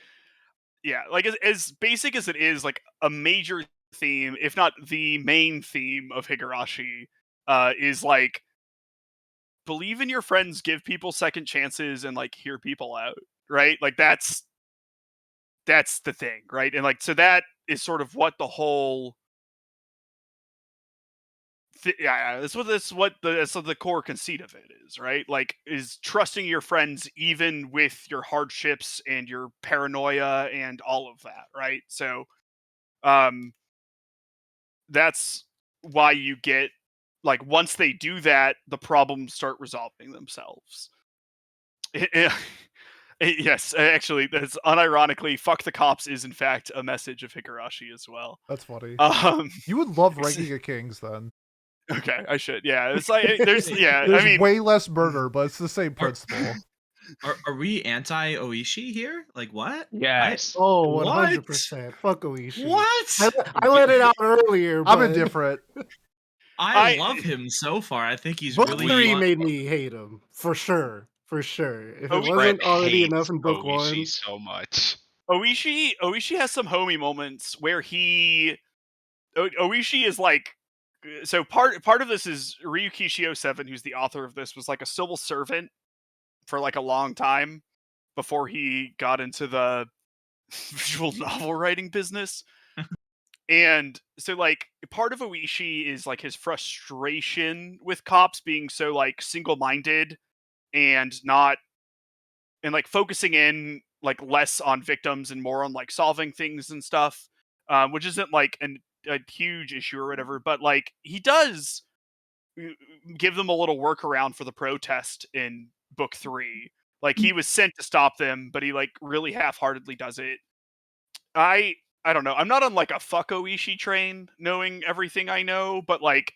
Yeah, like as basic as it is, like a major theme, if not the main theme of Higurashi, is like believe in your friends, give people second chances, and like hear people out, right? Like that's the thing, right? And like so that is sort of what the whole that's what the core conceit of it is, right? Like is trusting your friends even with your hardships and your paranoia and all of that, right? So that's why you get like once they do that, the problems start resolving themselves. Yes, actually, that's unironically, "Fuck the cops" is in fact a message of Higurashi as well. That's funny. Um, You would love ranking of kings then. okay, I should. Yeah, it's like there's I There's mean, way less murder, but it's the same principle. Are we anti Oishi here? Like what? Yes. Oh, What? 100%. Fuck Oishi. What? I let it out earlier, but I'm indifferent. I I- love him so far. I think he's book really 3 fun. made me hate him for sure. For sure. If it Brett wasn't already hates enough in book Oishi 1, so much. Oishi has some homie moments where Oishi is like so part of this is Ryuki Shio 7, who's the author of this, was like a civil servant for like a long time before he got into the visual novel writing business. And so like part of Oishi is like his frustration with cops being so like single-minded and not and like focusing in like less on victims and more on like solving things and stuff, which isn't like a huge issue or whatever, but like he does give them a little workaround for the protest in book 3. Like he was sent to stop them, but he like really half-heartedly does it. I don't know. I'm not on like a fuck Oishi train, knowing everything I know, but like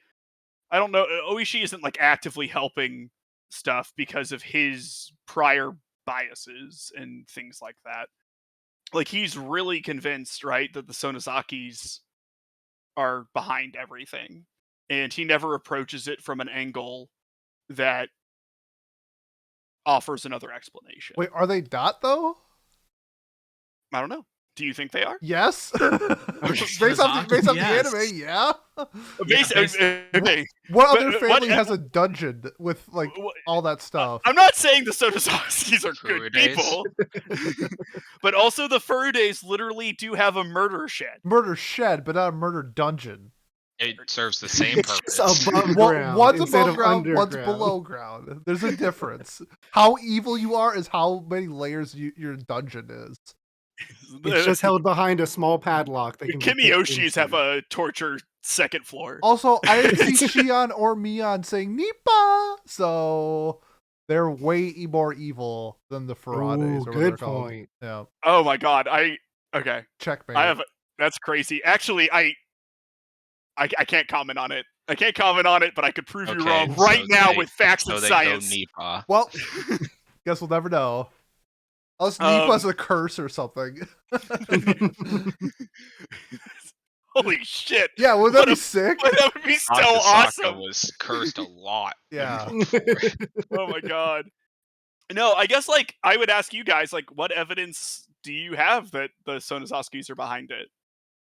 I don't know. Oishi isn't like actively helping stuff because of his prior biases and things like that. Like he's really convinced, right, that the Sonozakis are behind everything, and he never approaches it from an angle that offers another explanation. Wait, are they not though? I don't know. Do you think they are? Yes. based Sonozaki, off yes. the anime, yeah. Okay. What But other family has a dungeon with like all that stuff? I'm not saying the Sonozakis are good Furudes. people, but also the Furudes literally do have a murder shed. Murder shed, but not a murder dungeon. It serves the same It's purpose. just above Well, ground one's instead above of ground, one's underground. below ground. There's a difference. How evil you are is how many layers your dungeon is. It's just held behind a small padlock that can be picked Kimiyoshis have into. a torture second floor. Also, I didn't see Shion or Mion saying Nipa, so they're way more evil than the Furudes. Ooh, or what good they're called. point. Yeah, Oh my god! Okay. checkmate. That's crazy. Actually, I can't comment on it. I can't comment on it, but I could prove you wrong so right now they- with facts So and they science. go Nipa. Well, guess we'll never know. Unless Nipa's a curse or something. Holy shit! Yeah, would that be sick? That would be so Akasaka awesome. was cursed a lot. Yeah. Oh my god. No, I guess like I would ask you guys like, what evidence do you have that the Sonozakis are behind it?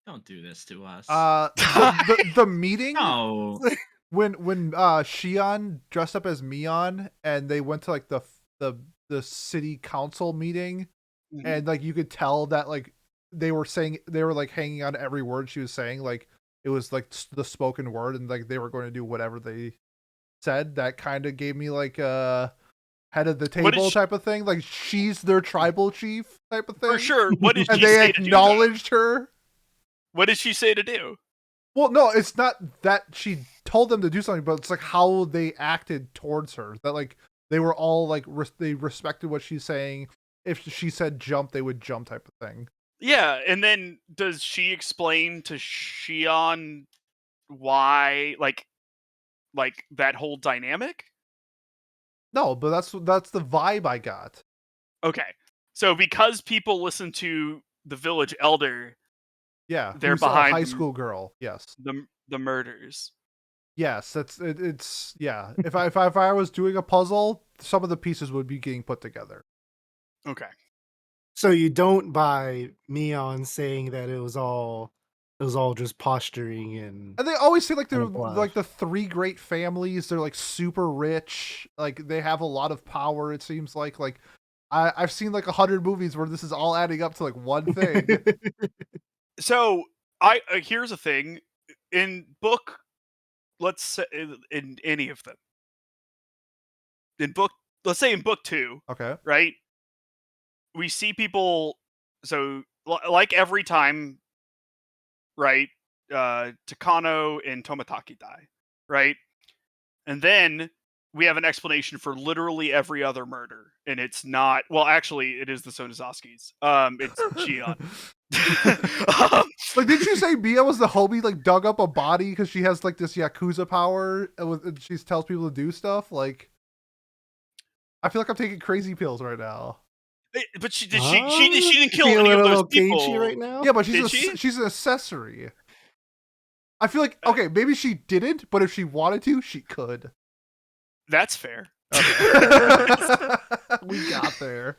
Don't do this to us. The meeting no. when Shion dressed up as Mion and they went to like the city council meeting, and like you could tell that like they were like hanging on every word she was saying, like it was like the spoken word, and like they were going to do whatever they said. That kind of gave me like a head of the table type of thing, like she's their tribal chief type of thing. For sure. What did and she they say acknowledged her. What did she say to do? Well, no, it's not that she told them to do something, but it's like how they acted towards her. That like they were all like they respected what she's saying. If she said jump, they would jump, type of thing. Yeah, and then does she explain to Shion why like that whole dynamic? No, but that's the vibe I got. Okay. So because people listen to the village elder, Yeah, they're who's behind a high school girl. Yes. the murders. Yes, it's yeah. If I was doing a puzzle, some of the pieces would be getting put together. Okay. So you don't buy Mion saying that it was all just posturing and And they always say like they're And bluff. like the three great families. They're like super rich. Like they have a lot of power. It seems like I've seen like 100 movies where this is all adding up to like one thing. So here's a thing in book. Let's say in any of them. Let's say in book 2, Okay. right? We see people. So like every time, right? Takano and Tomataki die, right? And then we have an explanation for literally every other murder, and it's not. Well, actually, it is the Sonozakis. It's Shion. Like, did you say Mia was the homie like dug up a body because she has like this Yakuza power and she tells people to do stuff? Like, I feel like I'm taking crazy pills right now. But she didn't kill feeling any of a those little people cagey right now. Yeah, but Did she? she's an accessory. I feel like okay, maybe she didn't, but if she wanted to, she could. That's fair. We got there.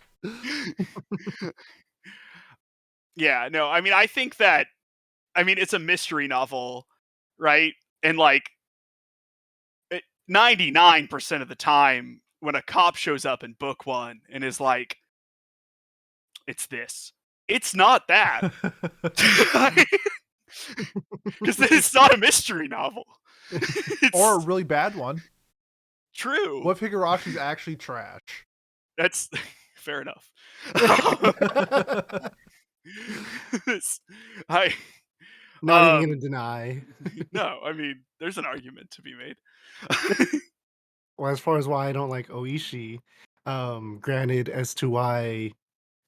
Yeah, no, I mean, I think that, it's a mystery novel, right? And like 99% of the time, when a cop shows up in book 1 and is like, "It's this," it's not that, because it's not a mystery novel. Or a really bad one. True. What if Higurashi's actually trash? That's fair enough. Not even gonna deny. No, there's an argument to be made. Well, as far as why I don't like Oishi, granted as to why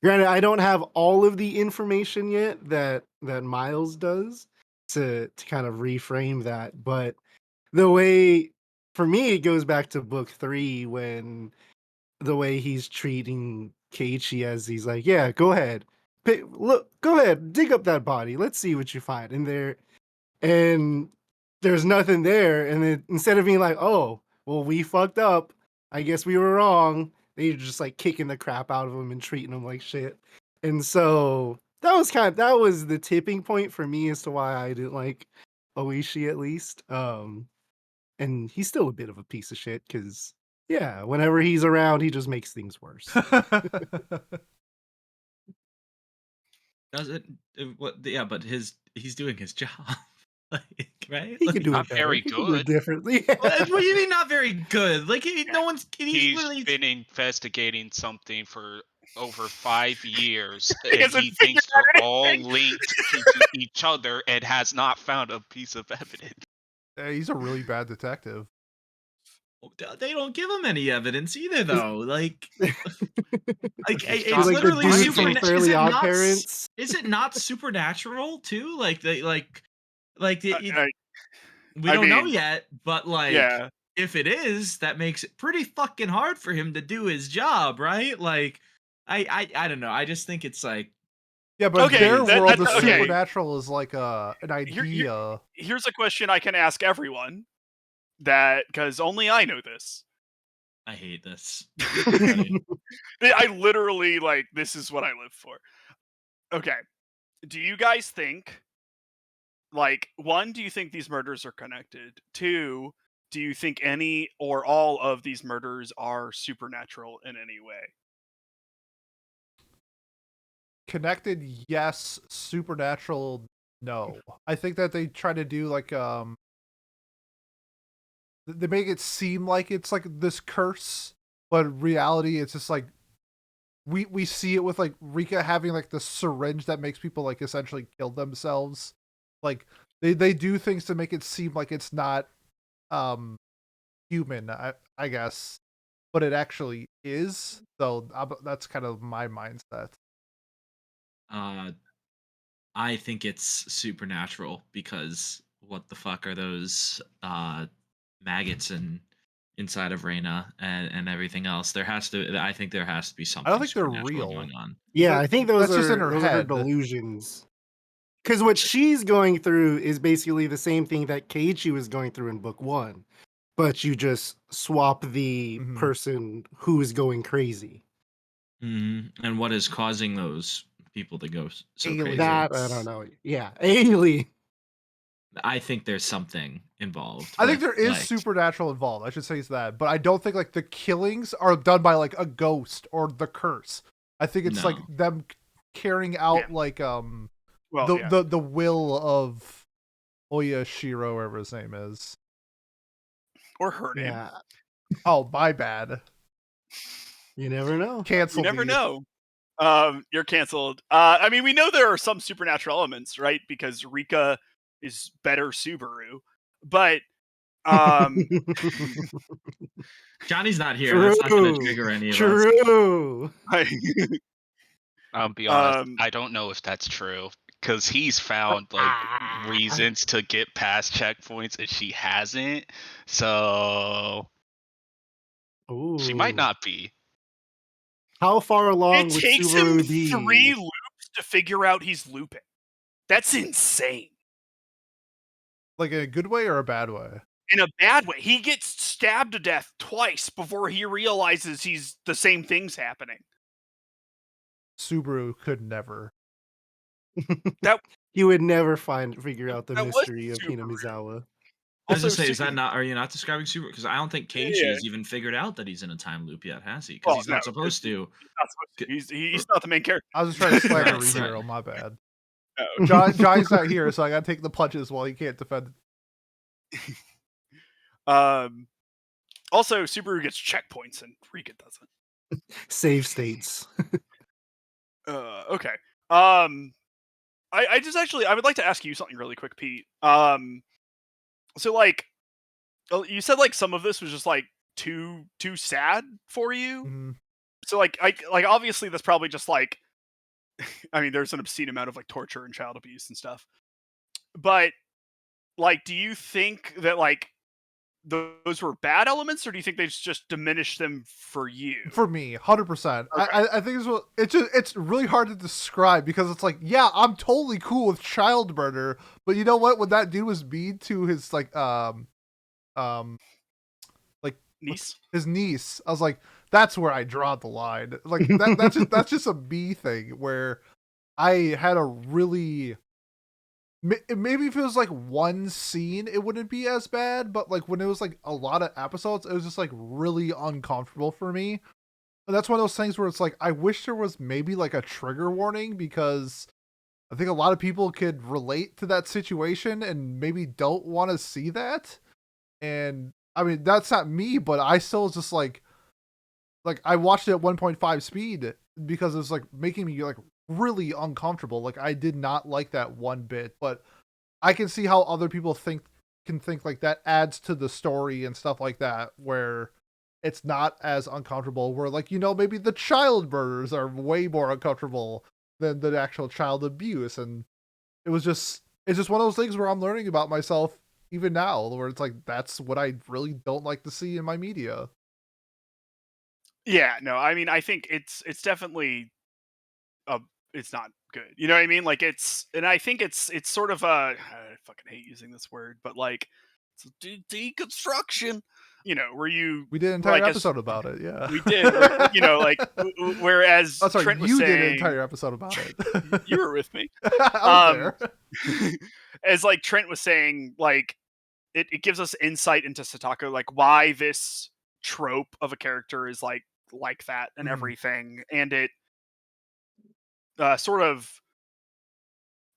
Granted, I don't have all of the information yet that Miles does to kind of reframe that, but the way, for me, it goes back to book 3 when the way he's treating Keiichi as he's like, yeah, go ahead, go ahead, dig up that body, let's see what you find in there, and there's nothing there, and then instead of being like, oh, well, we fucked up, I guess we were wrong, they're just like kicking the crap out of him and treating him like shit. And so that was the tipping point for me as to why I didn't like Oishi, at least. And he's still a bit of a piece of shit because, yeah, whenever he's around, he just makes things worse. Does it? What? Yeah, but he's doing his job, like, right? He Like, could do it Not better. very He could do it good. differently. what do you mean not very good? Like, no one's. He's Literally, been investigating something for over 5 years, He and hasn't he figured thinks they're out all anything. linked to each other and has not found a piece of evidence. He's a really bad detective. they don't give him any evidence either, though. Like, He's it's got like the literally dude findings. from super. Fairly Odd Parents. Is it not supernatural too? We I don't know mean, yet, but like, yeah. if it is, that makes it pretty fucking hard for him to do his job, right? Like, I don't know. I just think it's like, Yeah, but Okay, their that- world, the that's- okay. supernatural is like an idea. Here's a question I can ask everyone, that because only I know this. I hate this. I literally, like, this is what I live for. Okay, do you guys think, like, 1, do you think these murders are connected? 2, do you think any or all of these murders are supernatural in any way? Connected, yes. Supernatural, no. I think that they try to do like they make it seem like it's like this curse, but in reality it's just like we see it with like Rika having like the syringe that makes people like essentially kill themselves. Like they do things to make it seem like it's not human, I guess, but it actually is. So that's kind of my mindset. I think it's supernatural because what the fuck are those maggots inside of Reina and everything else? I think there has to be something think they're supernatural real. going on. Yeah, I think That's just in her those are her head. delusions. Because what she's going through is basically the same thing that Keiichi was going through in book 1, but you just swap the Mhm. person who is going crazy. And what is causing those people to go so Aliens. crazy? That I don't know. Yeah, alien. I think there's something involved. I think with, there is like, supernatural involved. I should say that, but I don't think like the killings are done by like a ghost or the curse. I think it's like No. them carrying out Yeah. like Well, the will of Oyashiro, whatever his name is. or her name. Yeah, Oh, my bad. you never know. Cancel. You never me. know. You're canceled. I mean, we know there are some supernatural elements, right? Because Rika is better Subaru, but Johnny's not here. That's not going to trigger any of us. True. I'll be honest, Um, I don't know if that's true because he's found like reasons to get past checkpoints and she hasn't. So she might Ooh. not be. How far along it would takes him Subaru be? 3 loops to figure out he's looping. That's insane. Like in a good way or a bad way? In a bad way. He gets stabbed to death twice before he realizes he's the same thing's happening. Subaru could never. He would never figure out the That was mystery of Subaru. Hinamizawa. I was Also, gonna say, Su- are you not describing Super? Because I don't think Keiichi Yeah. has even figured out that he's in a time loop yet, has he? Because Well, he's not no, supposed to. He's not supposed to. He's not the main character. I was just trying to slander Right, right. ReZero, my bad. No. Johnny's not here, so I gotta take the punches while he can't defend. Also, Subaru gets checkpoints and Rika doesn't. Save states. Okay. I would like to ask you something really quick, Pete. So like, you said like some of this was just like too sad for you. Mhm. So like, obviously that's probably just like I mean, there's an obscene amount of like torture and child abuse and stuff. But like, do you think that like those were bad elements, or do you think they just diminished them for you? For me, 100%. Okay. I think it's really hard to describe because it's like, yeah, I'm totally cool with child murder, but you know what? When that dude was mean to his like Niece? his niece, I was like, that's where I draw the line. Like that's just a me thing where I had a really maybe if it was like one scene, it wouldn't be as bad, but like when it was like a lot of episodes, it was just like really uncomfortable for me. And that's one of those things where it's like, I wish there was maybe like a trigger warning because I think a lot of people could relate to that situation and maybe don't want to see that. And I mean, that's not me, but I still was just like I watched it at 1.5 speed because it was like making me like really uncomfortable. Like I did not like that one bit, but I can see how other people can think like that adds to the story and stuff like that, where it's not as uncomfortable, where like, you know, maybe the child murders are way more uncomfortable than the actual child abuse. And it's just one of those things where I'm learning about myself even now, where it's like, that's what I really don't like to see in my media. Yeah, no, I mean, I think it's definitely it's not good. You know what I mean? Like and I think it's sort of I fucking hate using this word, but like it's deconstruction. You know, where you We did an entire like episode about it. Yeah, we did. You know, like whereas oh, sorry, Trent was you saying, did an entire episode about it. you were with me. I was there. As like Trent was saying, like it gives us insight into Satako, like why this trope of a character is like that and everything, and it sort of,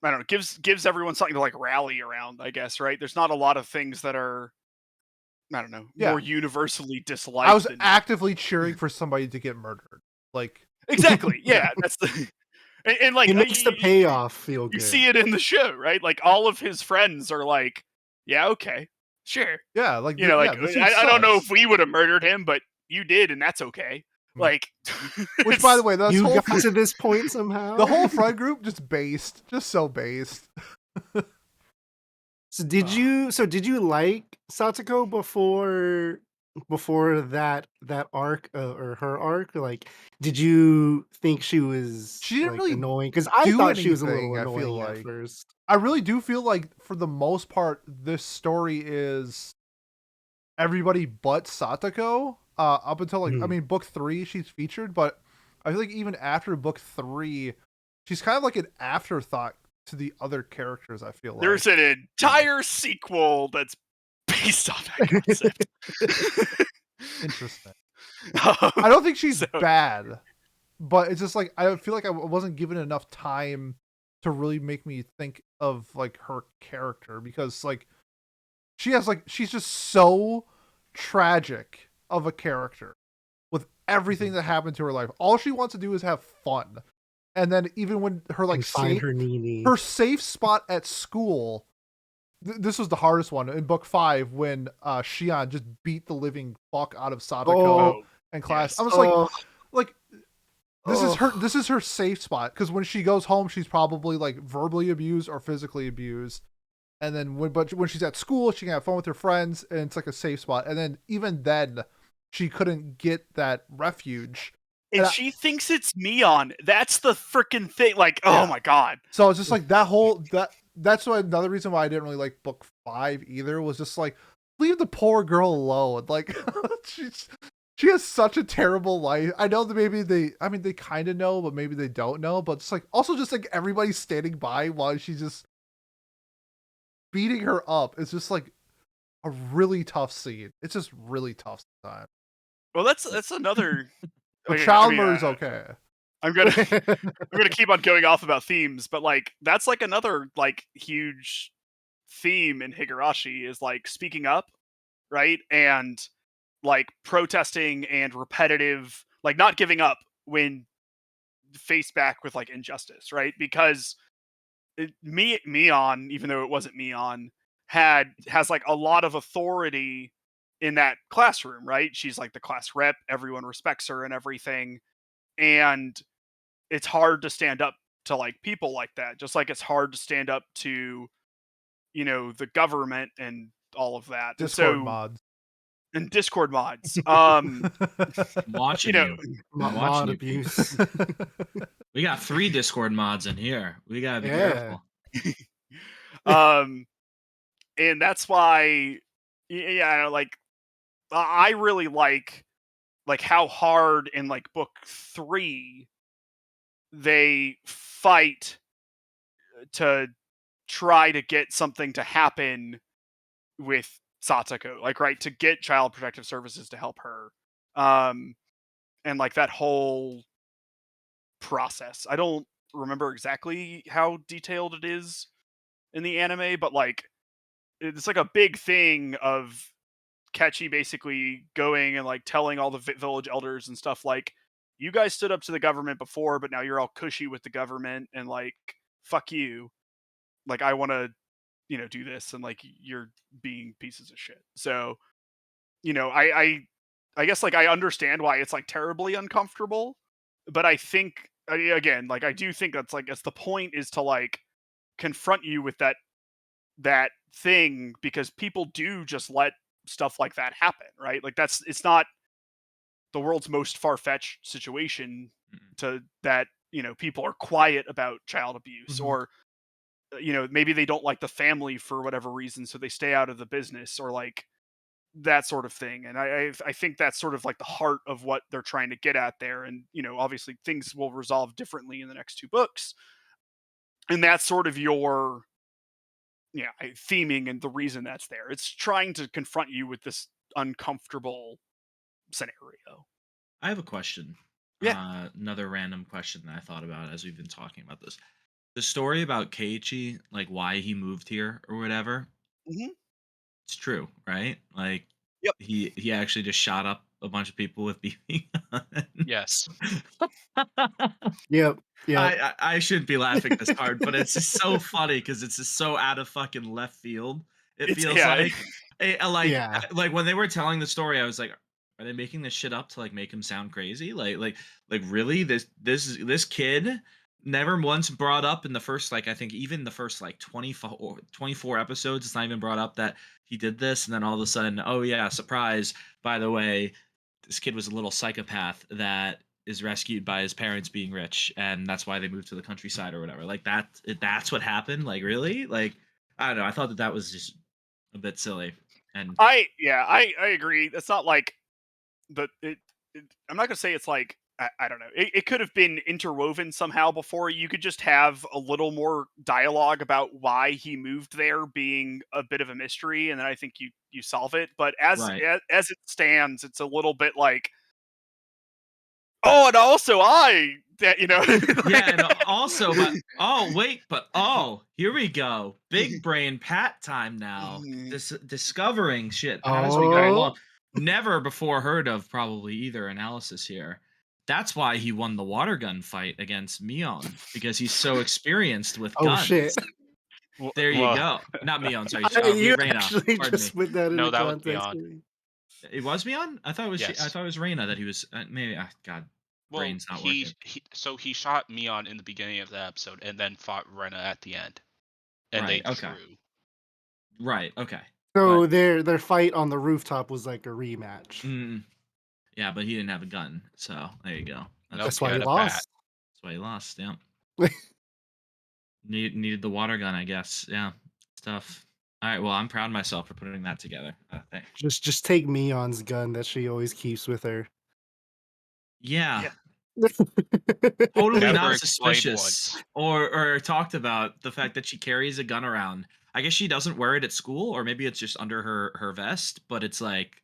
I don't know, gives everyone something to like rally around, I guess, right? There's not a lot of things that are, I don't know, Yeah. more universally disliked. I was than actively cheering for somebody to get murdered. Like exactly, yeah. That's the and like It makes the payoff feel you good. see it in the show, right? Like all of his friends are like, yeah, okay, sure, yeah, like you know, like this dude I don't know sucks. if we would have murdered him, but you did, and that's okay. Like, Which, by the way, that's You whole got to this point somehow. the whole front group just so based. So did you like Satoko before that arc or her arc? Like, did you think she was She didn't like really annoying? Because I do thought she was a little anything, I feel annoying at like. first. I really do feel like, for the most part, this story is everybody but Satoko. Up until like, I mean, book 3, she's featured, but I feel like even after book 3, she's kind of like an afterthought to the other characters. I feel there's like an entire sequel that's based on that concept. interesting. I don't think she's bad, but it's just like I feel like I wasn't given enough time to really make me think of like her character, because like she's just so tragic of a character with everything that happened to her life. All she wants to do is have fun. And then even when her like Find her Nini. her safe spot at school, this was the hardest one in book 5 when Shion just beat the living fuck out of Sadako in class. Yes. I was like this is her safe spot, because when she goes home, she's probably like verbally abused or physically abused. And then when she's at school, she can have fun with her friends, and it's like a safe spot. And then even then, she couldn't get that refuge. And she thinks it's Mion. That's the freaking thing. Like, oh my god. So it's just like that's why another reason why I didn't really like book 5 either, was just like, leave the poor girl alone. Like she has such a terrible life. I know that maybe they kind of know, but maybe they don't know. But it's like, also just like everybody's standing by while she's just beating her up. It's just like a really tough scene. It's just really tough sometimes. Well, that's another. But child murder's okay. I'm gonna keep on going off about themes, but like that's like another like huge theme in Higurashi is like speaking up, right? And like protesting and repetitive, like not giving up when faced back with like injustice, right? Because Mion, even though it wasn't Mion, has like a lot of authority in that classroom, right? She's like the class rep, everyone respects her and everything. And it's hard to stand up to like people like that. Just like it's hard to stand up to, the government and all of that. Discord and so, mods. and Discord mods. I'm watching You know, you. I'm Mod watching you. abuse. We got 3 Discord mods in here. We gotta be Yeah. careful. And that's why, like I really like how hard in like book 3 they fight to try to get something to happen with Satsuko, like, right, to get Child Protective Services to help her. And like that whole process. I don't remember exactly how detailed it is in the anime, but like it's like a big thing of Ketchy basically going and like telling all the village elders and stuff like, you guys stood up to the government before, but now you're all cushy with the government and like, fuck you. Like, I want to, do this, and like you're being pieces of shit. So, I guess like I understand why it's like terribly uncomfortable, but I think again, like I do think that's like it's the point is to like confront you with that thing, because people do just let stuff like that happen, right? Like it's not the world's most far-fetched situation to that, people are quiet about child abuse, or maybe they don't like the family for whatever reason, so they stay out of the business, or like that sort of thing. And I think that's sort of like the heart of what they're trying to get at there. And obviously things will resolve differently in the next 2 books, and that's sort of your theming and the reason that's there. It's trying to confront you with this uncomfortable scenario. I have a question. Yeah. Another random question that I thought about as we've been talking about this. The story about Keiichi, like why he moved here or whatever, Mm-hmm. it's true, right? Like Yep. he actually just shot up a bunch of people with BB guns. Yes. Yep. I shouldn't be laughing this hard, but it's just so funny because it's just so out of fucking left field. It feels like, Yeah. like when they were telling the story, I was like, are they making this shit up to like make him sound crazy? Like really? This kid never once brought up in the first, like I think even the first like 24 episodes, it's not even brought up that he did this, and then all of a sudden, oh yeah, surprise! By the way, this kid was a little psychopath that is rescued by his parents being rich, and that's why they moved to the countryside or whatever. Like that's what happened. Like really? Like I don't know. I thought that was just a bit silly. And I agree. It's not like I'm not gonna say it's like I don't know. It could have been interwoven somehow before. You could just have a little more dialogue about why he moved there being a bit of a mystery, and then I think you solve it. But as it stands, it's a little bit like, oh, and also that yeah, and also, but here we go, big brain Pat time now. Discovering shit as we go along. Never before heard of probably either analysis here. That's why he won the water gun fight against Mion, because he's so experienced with guns. Oh shit! There you go. Not Mion, sorry. You Reina. actually just put that into context. It was Mion? I thought it was Yes. I thought it was Reina that he was maybe. God, brain's not working. So he shot Mion in the beginning of the episode and then fought Rena at the end, and they drew. Right. Okay. So their fight on the rooftop was like a rematch. Yeah, but he didn't have a gun, so there you go. That's why he lost. That's why he lost. Yeah. Needed the water gun, I guess. Yeah. It's tough. All right. Well, I'm proud of myself for putting that together. Thanks. Just take Mion's gun that she always keeps with her. Yeah. Totally Never not suspicious or talked about the fact that she carries a gun around. I guess she doesn't wear it at school, or maybe it's just under her vest, but it's like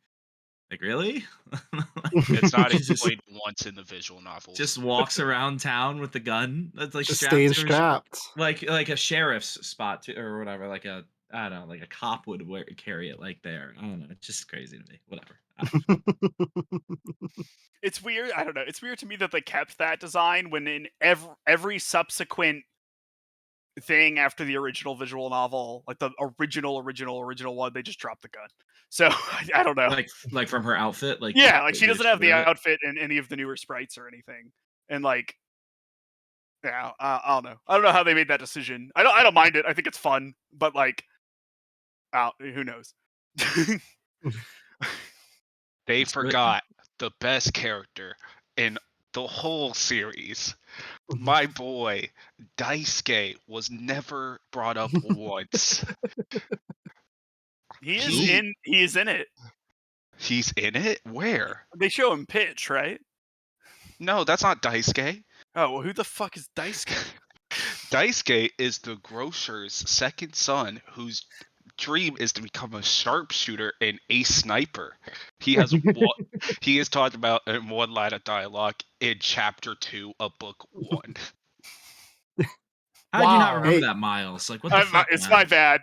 really? It's not explained once in the visual novels. Just walks around town with the gun. That's like just staying strapped. Like a sheriff's spot or whatever. Like a I don't know, like a cop would carry it like there. I don't know. It's just crazy to me. Whatever. It's weird. I don't know. It's weird to me that they kept that design when in every subsequent thing after the original visual novel, like the original one, they just dropped the gun. So I don't know. Like from her outfit, like yeah, like she doesn't have the outfit in any of the newer sprites or anything, and like Yeah, I don't know. I don't know how they made that decision. I don't mind it. I think it's fun, but like, who knows? They Let's do it. forgot the best character in the whole series. My boy, Daisuke, was never brought up once. He He- is in it. He's in it? Where? They show him pitch, right? No, that's not Daisuke. Oh, well, who the fuck is Daisuke? Daisuke is the grocer's second son whose dream is to become a sharpshooter and a sniper. He has he is talked about in one line of dialogue in chapter 2 of book 1. How did you not Wow. remember Hey. that, Miles? Like, what the fuck? It's man? my bad.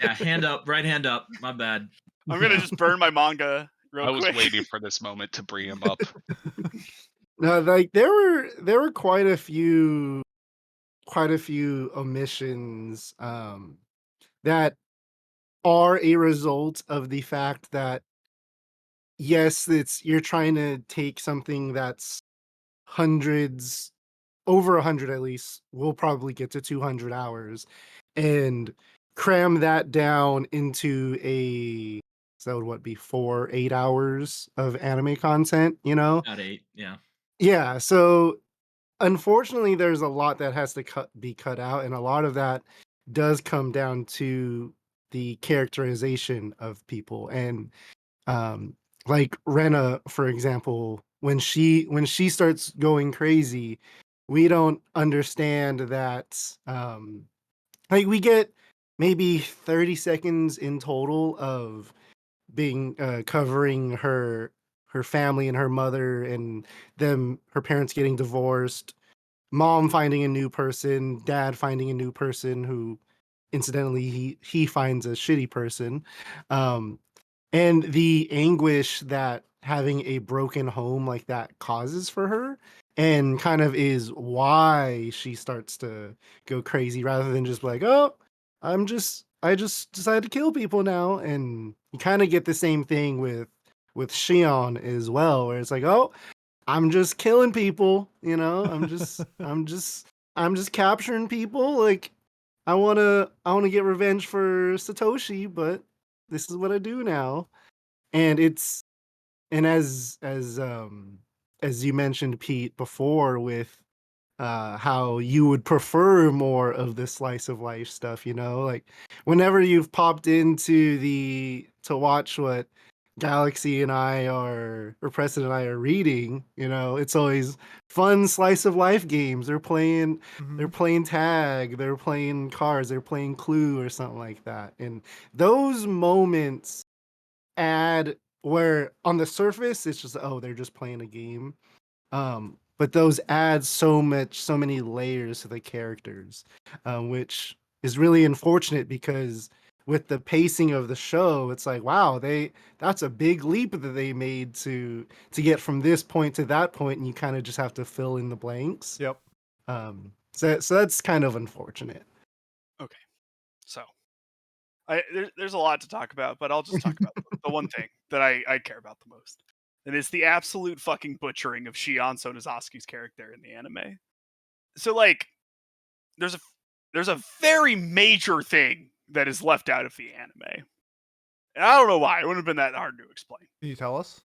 Yeah, hand up, right hand up. My bad. I'm gonna just burn my manga real I was quick. waiting for this moment to bring him up. No, like there were quite a few omissions that are a result of the fact that yes, you're trying to take something that's hundreds, over 100 at least, we'll probably get to 200 hours, and cram that down into so would what be 8 hours of anime content, you know? About 8. Yeah. Yeah, so unfortunately there's a lot that has to be cut out, and a lot of that does come down to the characterization of people. And like Rena, for example, when she starts going crazy, we don't understand that like we get maybe 30 seconds in total of being covering her family and her mother and her parents getting divorced, mom finding a new person, dad finding a new person who incidentally he finds a shitty person, um and the anguish that having a broken home like that causes for her, and kind of is why she starts to go crazy rather than just like, oh, I just decided to kill people now. And you kind of get the same thing with Shion as well, where it's like, oh, I'm just killing people, you know, I'm just capturing people. Like I wanna get revenge for Satoshi, but this is what I do now. And it's and as you mentioned, Pete, before, with how you would prefer more of the slice of life stuff, you know, like whenever you've popped into to watch what Galaxy and I are, or Preston and I are reading, you know, it's always fun slice of life games. They're playing tag, they're playing cards, they're playing Clue or something like that. And those moments add, where on the surface it's just, oh, they're just playing a game. But those add so many layers to the characters, which is really unfortunate, because with the pacing of the show, it's like, wow, that's a big leap that they made to get from this point to that point, and you kind of just have to fill in the blanks. Yep. So that's kind of unfortunate. Okay, so there's a lot to talk about, but I'll just talk about the one thing that I care about the most, and it's the absolute fucking butchering of Shion Sonozaki's character in the anime. So like, there's a very major thing that is left out of the anime. And I don't know why. It wouldn't have been that hard to explain. Can you tell us?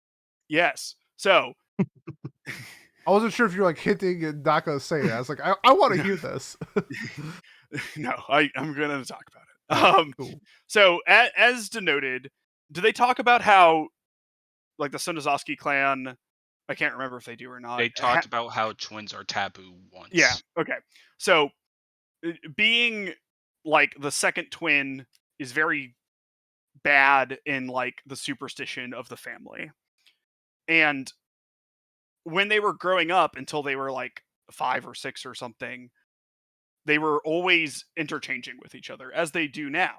Yes. So I wasn't sure if you're like hinting and not gonna say it. I was like, I want to hear this. no, I'm gonna talk about it. Cool. So as denoted, do they talk about how like the Sonozaki clan? I can't remember if they do or not. They talked about how twins are taboo once. Yeah. Okay. So being like the second twin is very bad in like the superstition of the family. And when they were growing up until they were like 5 or 6 or something, they were always interchanging with each other, as they do now.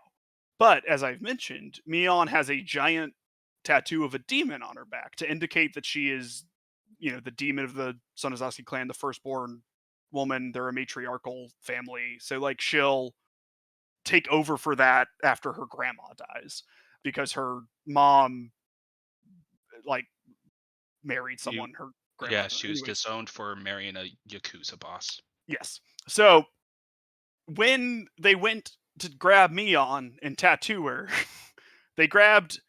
But as I've mentioned, Mion has a giant tattoo of a demon on her back to indicate that she is, the demon of the Sonozaki clan, the firstborn woman. They're a matriarchal family. So like she'll take over for that after her grandma dies, because her mom like married someone Yeah, grandmother. she was Anyways, disowned for marrying a Yakuza boss. yes. So when they went to grab Mion and tattoo her, they grabbed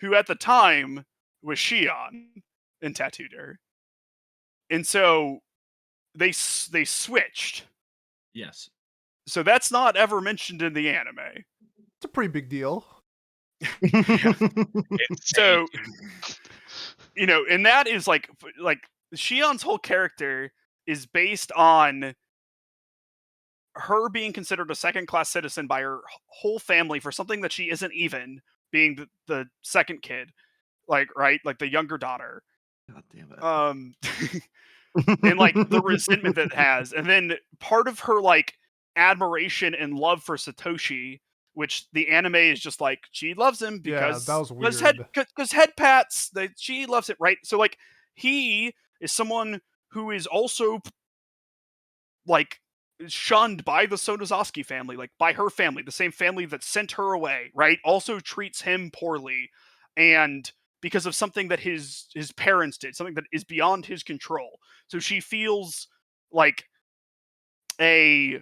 who at the time was Shion and tattooed her. And so they switched. Yes. So that's not ever mentioned in the anime. It's a pretty big deal. Insane. So, and that is like Shion's whole character is based on her being considered a second-class citizen by her whole family for something that she isn't even, being the second kid, like the younger daughter. God damn it. And like the resentment that it has, and then part of her like admiration and love for Satoshi, which the anime is just like she loves him because that was weird. because head pats that she loves it, right? So like he is someone who is also like shunned by the Sonozaki family, like by her family, the same family that sent her away, right? Also treats him poorly, and because of something that his parents did, something that is beyond his control. So she feels like a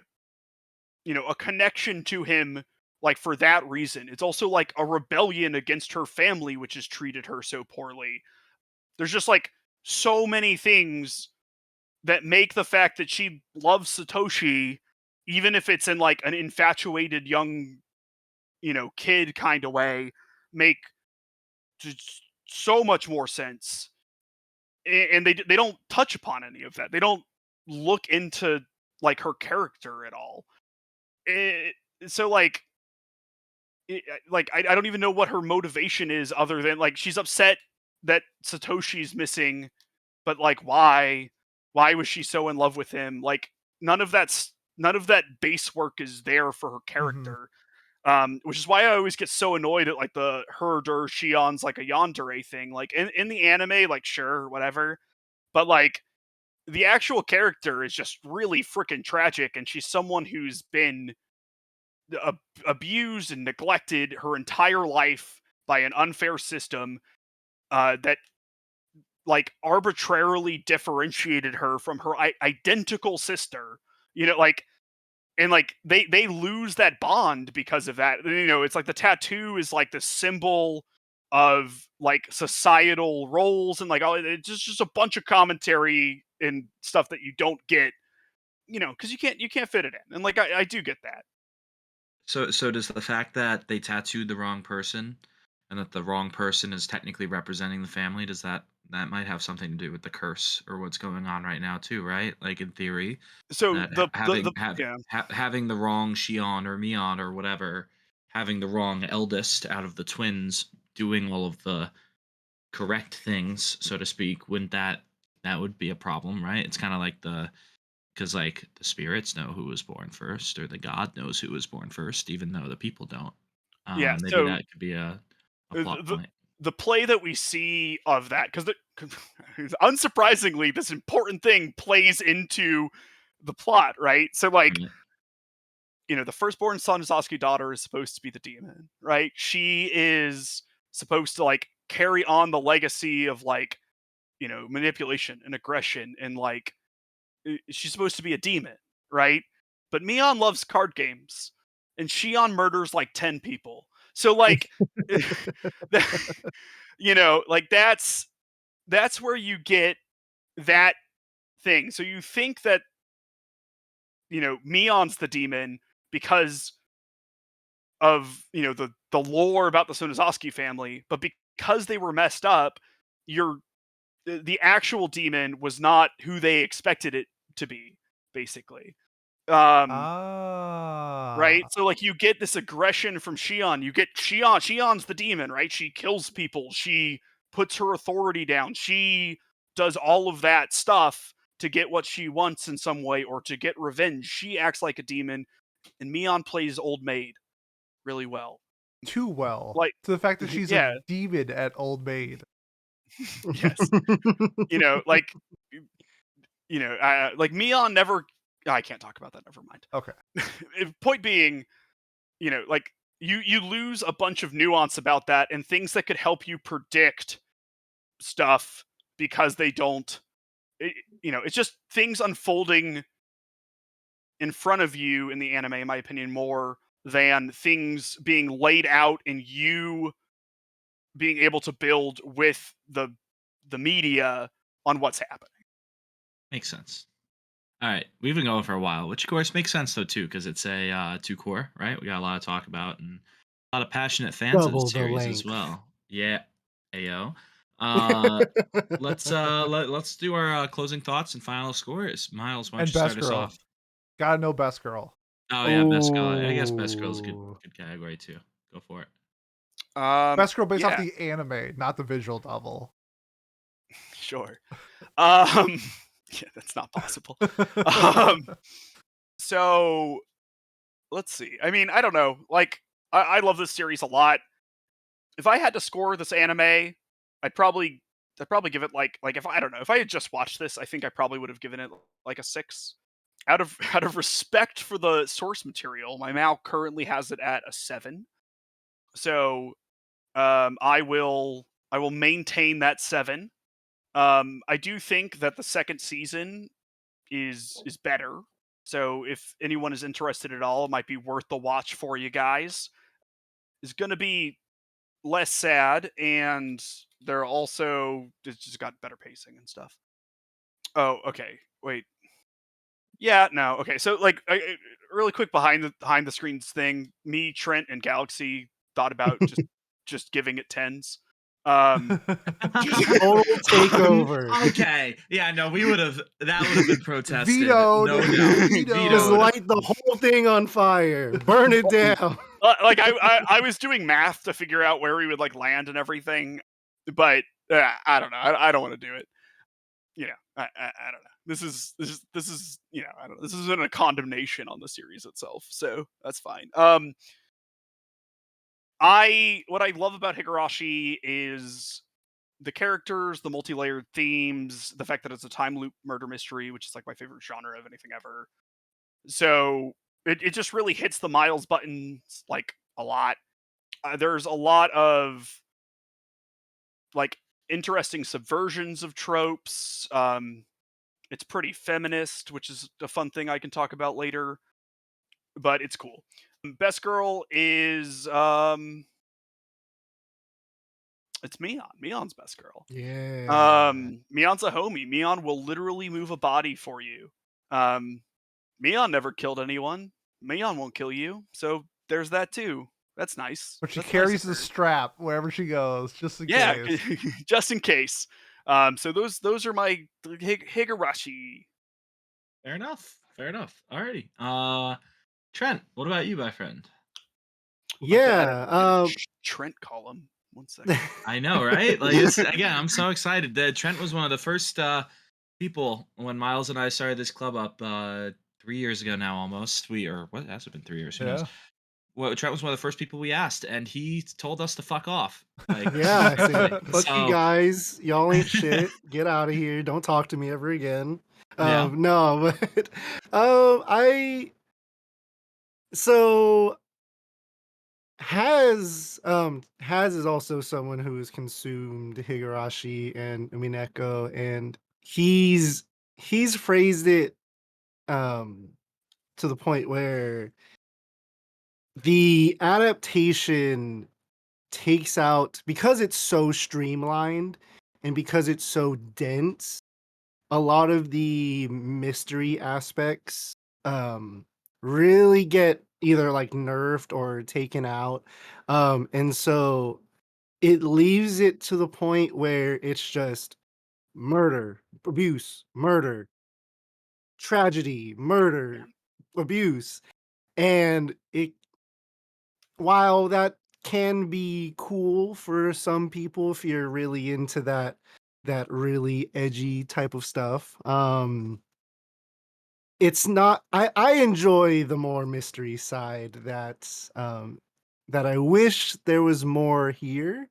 a connection to him, like for that reason. It's also like a rebellion against her family, which has treated her so poorly. There's just like so many things that make the fact that she loves Satoshi, even if it's in like an infatuated young, kid kind of way, make just so much more sense. And they don't touch upon any of that. They don't look into like her character at all. So like, I don't even know what her motivation is, other than like she's upset that Satoshi's missing, but like why? Why was she so in love with him? Like none of that base work is there for her character. Which is why I always get so annoyed at like the herder Shion's like a yandere thing. Like in the anime, like sure, whatever. But like the actual character is just really freaking tragic, and she's someone who's been abused and neglected her entire life by an unfair system that like arbitrarily differentiated her from her identical sister. Like, and like they lose that bond because of that. It's like the tattoo is like the symbol of like societal roles, and like it's just a bunch of commentary and stuff that you don't get, because you can't fit it in. And like I do get that. So does the fact that they tattooed the wrong person and that the wrong person is technically representing the family, does that might have something to do with the curse or what's going on right now too, right? Like in theory, So that the yeah. having the wrong Shion or Mion or whatever, having the wrong eldest out of the twins doing all of the correct things, so to speak, wouldn't that would be a problem, right? It's kind of like because like the spirits know who was born first, or the god knows who was born first, even though the people don't. Yeah. Maybe So that could be a plot the point. the play that we see of that, because unsurprisingly, this important thing plays into the plot, right? So like, Right. the firstborn Sonizaski daughter is supposed to be the demon, right? She is supposed to like carry on the legacy of like, manipulation and aggression, and like she's supposed to be a demon, right? But Mion loves card games, and Shion murders like 10 people. So like, like that's where you get that thing. So you think that Mion's the demon because of the lore about the Sonozaki family, but because they were messed up, you're the actual demon was not who they expected it to be, basically. Um, right? Ah. So like you get this aggression from Shion. You get Shion. Shion's the demon, right? She kills people. She puts her authority down. She does all of that stuff to get what she wants in some way, or to get revenge. She acts like a demon, and Mion plays old maid really well. Too well. Like, To the fact that she's yeah, a demon at Old Maid. yes. Like, like Mion never. I can't talk about that. Never mind. Okay. Point being, like you lose a bunch of nuance about that, and things that could help you predict stuff, because they don't it's just things unfolding in front of you in the anime, in my opinion, more than things being laid out and you being able to build with the media on what's happening. Makes sense. All right, we've been going for a while, which of course makes sense though too, because it's a two core, right? We got a lot to talk about and a lot of passionate fans of the Double the series as length. well. Yeah, ayo. Uh, let's do our closing thoughts and final scores. Miles, why don't And you start best us girl. off? Gotta know best girl. Oh yeah, best girl. I guess best girl is a good Ooh. category too. Go for it. Best girl based off Yeah, the anime, not the visual novel. sure. Yeah, that's not possible. Um, so let's see. I mean, I don't know. Like, I love this series a lot. If I had to score this anime, I'd probably give it like if I don't know if I had just watched this, I think I probably would have given it like a 6. Out of respect for the source material, my Mal currently has it at a 7. So I will maintain that 7. I do think that the second season is better. So if anyone is interested at all, it might be worth the watch for you guys. It's going to be less sad, and they're also it's just got better pacing and stuff. Oh, okay. Wait. Yeah, no. Okay. So like really quick behind the screens thing, me, Trent, and Galaxy thought about just giving it 10s. Total takeover. Okay. Yeah, no, we would have that would have been protested. Vetoed. No doubt. Vetoed. Just Vetoed. light the whole thing on fire. Burn it down. Like I was doing math to figure out where we would like land and everything, but I don't know. I don't want to do it. I don't know. This is I don't know. This isn't a condemnation on the series itself, so that's fine. What I love about Higurashi is the characters, the multi-layered themes, the fact that it's a time loop murder mystery, which is like my favorite genre of anything ever. So it just really hits the Miles buttons like a lot. There's a lot of like interesting subversions of tropes. It's pretty feminist, which is a fun thing I can talk about later, but it's cool. Best girl is it's Mion. Mion's best girl. Yeah. Mion's a homie. Mion will literally move a body for you. Mion never killed anyone. Mion won't kill you. So there's that too. That's nice. But she That's carries nice of the her. strap wherever she goes, just in Yeah, case. just in case. So those are my Higurashi. Fair enough. Fair enough. Alrighty. Trent, what about you, my friend? Yeah. Trent column. 1 second. I know, right? Like it's again, I'm so excited. Trent was one of the first people when Miles and I started this club up 3 years ago now almost. What has it been 3 years? Who knows? Yeah. Well, Trent was one of the first people we asked, and he told us to fuck off. Like, Yeah. I said, frankly. fuck you So, guys. Y'all ain't shit. Get out of here. Don't talk to me ever again. yeah. No, but I so Has is also someone who has consumed Higurashi and Umineko, and he's phrased it um to the point where the adaptation takes out, because it's so streamlined and because it's so dense, a lot of the mystery aspects really get either like nerfed or taken out, and so it leaves it to the point where it's just murder, abuse, murder, tragedy, Yeah. murder, abuse. And it, while that can be cool for some people if you're really into that really edgy type of stuff, it's not, I enjoy the more mystery side that I wish there was more here.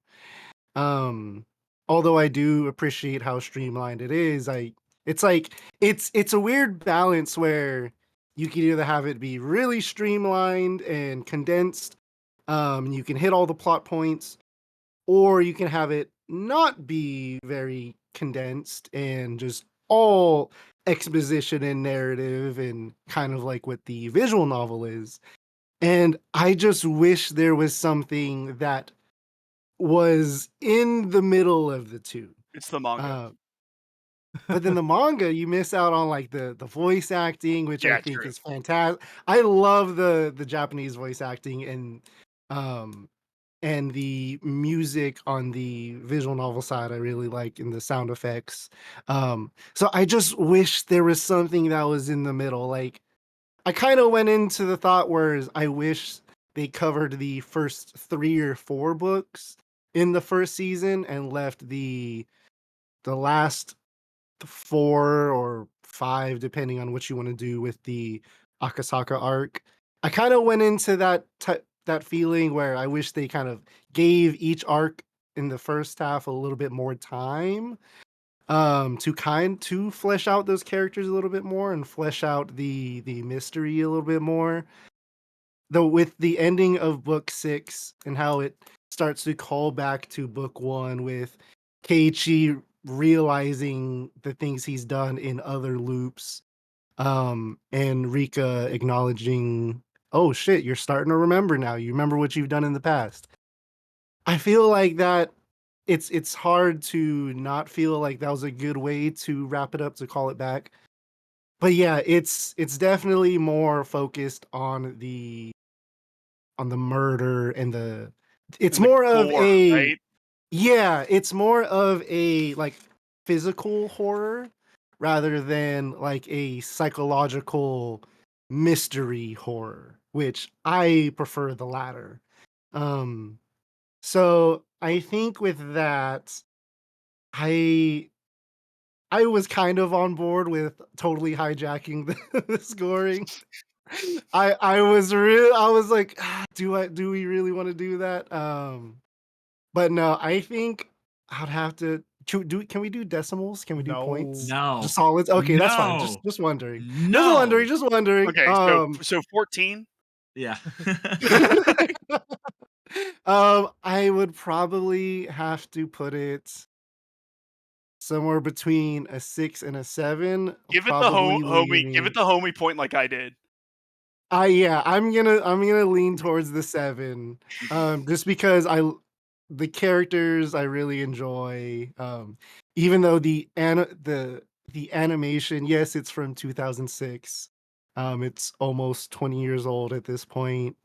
Um, Although I do appreciate how streamlined it is, it's like it's a weird balance where you can either have it be really streamlined and condensed, you can hit all the plot points, or you can have it not be very condensed and just all exposition and narrative and kind of like what the visual novel is. And I just wish there was something that was in the middle of the two. It's the manga. But then the manga, you miss out on like the voice acting, which I Yeah, think true. is fantastic. I love the Japanese voice acting and the music on the visual novel side. I really like in the sound effects. So I just wish there was something that was in the middle. Like I kind of went into the thought whereas I wish they covered the first 3 or 4 books in the first season and left the last 4 or 5, depending on what you want to do with the Akasaka arc. I kind of went into that feeling where I wish they kind of gave each arc in the first half a little bit more time to flesh out those characters a little bit more and flesh out the mystery a little bit more. Though with the ending of book 6 and how it starts to call back to book 1 with Keiichi realizing the things he's done in other loops, and Rika acknowledging, "Oh shit, you're starting to remember now. You remember what you've done in the past." I feel like that it's hard to not feel like that was a good way to wrap it up to call it back. But yeah, it's definitely more focused on the murder and it's And the more of gore, a right? yeah, it's more of a like physical horror rather than like a psychological mystery horror, which I prefer the latter. Um so I think with that, I I was kind of on board with totally hijacking the scoring. I was like, "Ah, do we really want to do that?" But no, I think I'd have to can we do decimals? Can we do points? No. No. Just solids? Okay, that's fine. No. Just wondering. No. Just wondering. Okay, so 14. Yeah. I would probably have to put it somewhere between a 6 and a 7, Give it the probably homie. Give leaning it the homie point like I did. yeah, I'm gonna lean towards the 7, just because the characters I really enjoy, even though the animation, yes, it's from 2006, it's almost 20 years old at this point,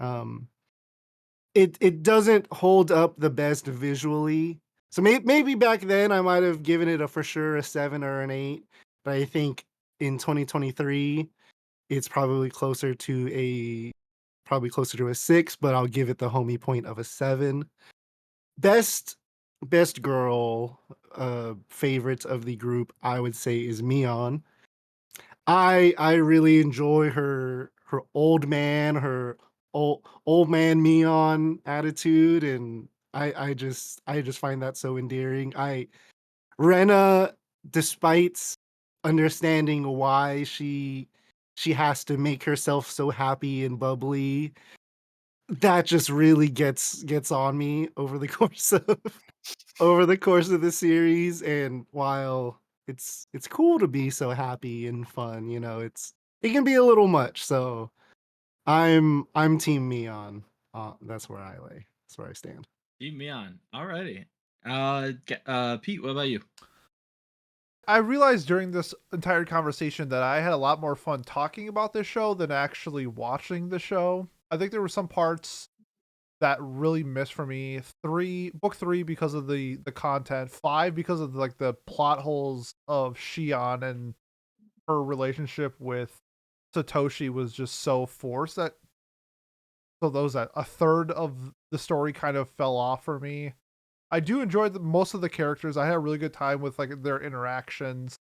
it doesn't hold up the best visually, so maybe back then I might have given it a for sure a 7 or an 8, but I think in 2023 it's probably closer to a 6, but I'll give it the homie point of a 7. Best best girl favorite of the group, I would say, is Mion. I really enjoy her old man Mion attitude, and I just find that so endearing. I Rena, despite understanding why she has to make herself so happy and bubbly, that just really gets on me over the course of the series. And while it's cool to be so happy and fun, it can be a little much. So I'm team Mion. That's where I lay. That's where I stand. Keep me on. Alrighty. Pete, what about you? I realized during this entire conversation that I had a lot more fun talking about this show than actually watching the show. I think there were some parts that really missed for me. Book 3 because of the content, 5 because of like the plot holes of Shion and her relationship with Satoshi was just so forced that a third of the story kind of fell off for me. I do enjoy most of the characters. I had a really good time with like their interactions.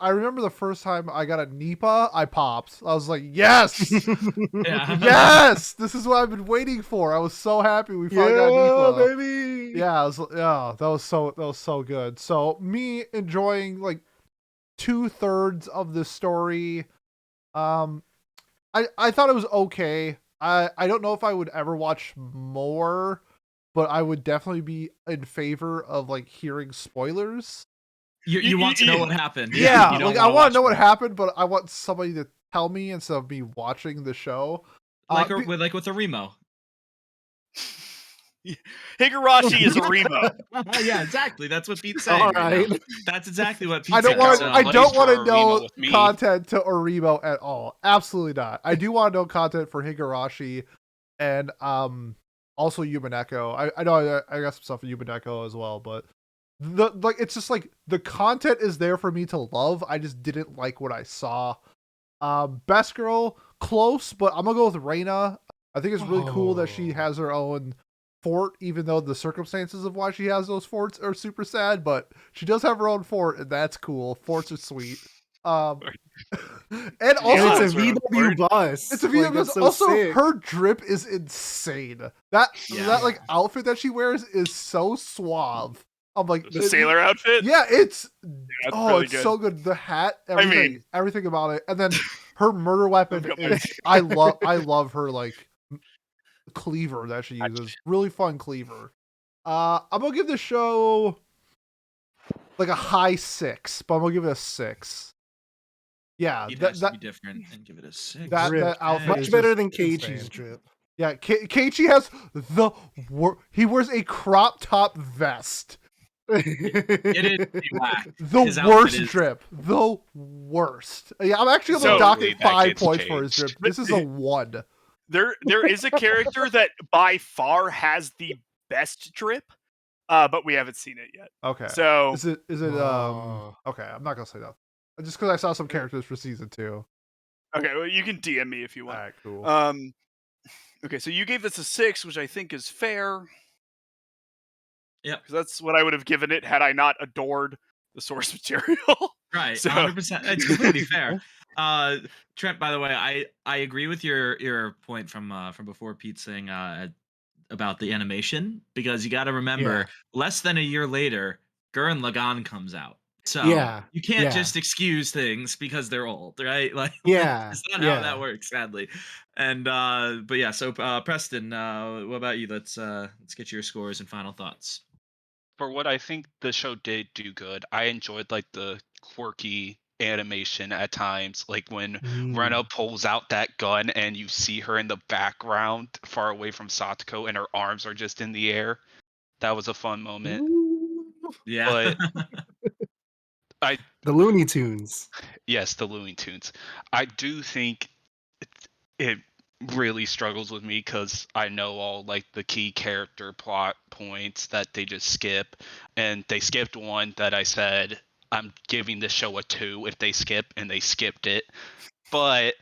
I remember the first time I got a Nipa, I popped. I was like, yes, Yeah. yes, this is what I've been waiting for. I was so happy we finally got Yeah, Nipa. baby. Yeah, that was so good. So me enjoying like 2/3 of the story. I thought it was okay. I don't know if I would ever watch more, but I would definitely be in favor of like hearing spoilers You want to know what happened. Yeah, you don't like I wanna want watch to know what more. happened, but I want somebody to tell me instead of me watching the show. Like be- with a Remo. Higurashi is a Remo. Yeah, exactly. That's what Pete's saying All right now. right. That's exactly what Pete's I don't saying. want. So, I Place don't for want to Arimo know with me. content to Orimo at all. Absolutely not. I do want to know content for Higurashi, and also Yumaneko. I know I got some stuff for Yumaneko as well, but it's just like the content is there for me to love. I just didn't like what I saw. Best girl, close, but I'm gonna go with Reina. I think it's really cool that she has her own fort, even though the circumstances of why she has those forts are super sad, but she does have her own fort, and that's cool. Forts are sweet. And And also, it's a Yeah. VW bus. it's a Like, video that's that's so also sick. her drip is insane. That like outfit that she wears is so suave. I'm like The sailor outfit. Yeah, it's that's oh, really it's good. so good. The hat, I everything, mean- everything about it, and then her murder weapon got my- is I love her like cleaver that she uses. Really fun cleaver. I'm gonna give the show like a high 6, but I'm gonna give it a 6. Yeah, Pete that has to be different and give it a 6. that outfit Much is better just than insane. Keiichi's drip. Yeah, Keiichi has he wears a crop top vest. It is whack. The His outfit worst is- drip. The worst. Yeah, I'm actually So- gonna dock it That 5 gets points for his changed. drip. This is a 1. There is a character that by far has the best drip, but we haven't seen it yet. Okay. So Is it Whoa. okay, I'm not gonna say that. Just because I saw some characters for season 2. okay, well, you can DM me if you want. Alright, cool. Okay, so you gave this a 6, which I think is fair. Yep. Because that's what I would have given it had I not adored the source material. Right, So- 100%. It's completely fair. Trent, by the way, I agree with your point from before, Pete, saying about the animation, because you got to remember, Yeah. less than a year later, Gurren Lagann comes out. So Yeah, you can't yeah. just excuse things because they're old, right? Like, Yeah, it's not yeah. how that works, sadly. And but yeah, so Preston, what about you? Let's get your scores and final thoughts. For what I think the show did do good, I enjoyed like the quirky animation at times, like when Rena pulls out that gun and you see her in the background far away from Satoko and her arms are just in the air. That was a fun moment. Yeah. The Looney Tunes. Yes, the Looney Tunes. I do think it really struggles with me because I know all like the key character plot points that they just skip, and they skipped one that I said I'm giving this show a 2 if they skip, and they skipped it. But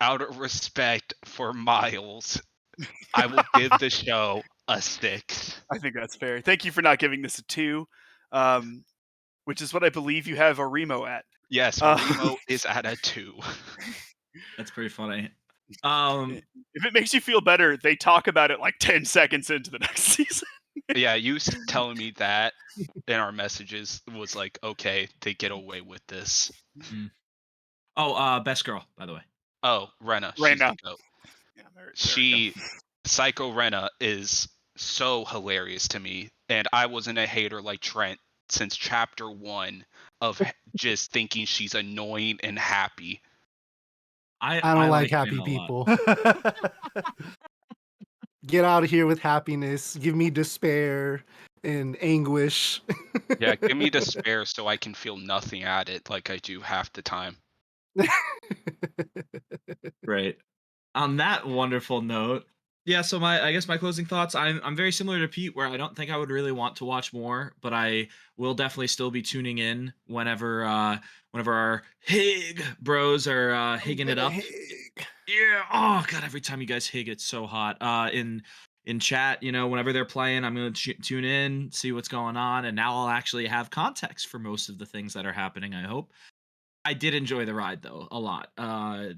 out of respect for Miles, I will give the show a 6. I think that's fair. Thank you for not giving this a 2, which is what I believe you have Orimo at. Yes, Uh, Remo is at a 2. That's pretty funny. If it makes you feel better, they talk about it like 10 seconds into the next season. Yeah, you telling me that in our messages was like, okay, they get away with this. Oh, best girl, by the way. Oh, Rena. She's Rena. the goat. Yeah, there we go. Psycho Rena is so hilarious to me, and I wasn't a hater like Trent since chapter 1 of just thinking she's annoying and happy. I don't like Rena happy a lot. people. Get out of here with happiness. Give me despair and anguish. Yeah, give me despair so I can feel nothing at it like I do half the time. Right. On that wonderful note, yeah. So I guess my closing thoughts. I'm very similar to Pete, where I don't think I would really want to watch more, but I will definitely still be tuning in whenever our Hig bros are higging it up. Yeah. Oh god, every time you guys hig, it's so hot. In chat, whenever they're playing, I'm gonna tune in, see what's going on, and now I'll actually have context for most of the things that are happening. I hope. I did enjoy the ride though a lot. I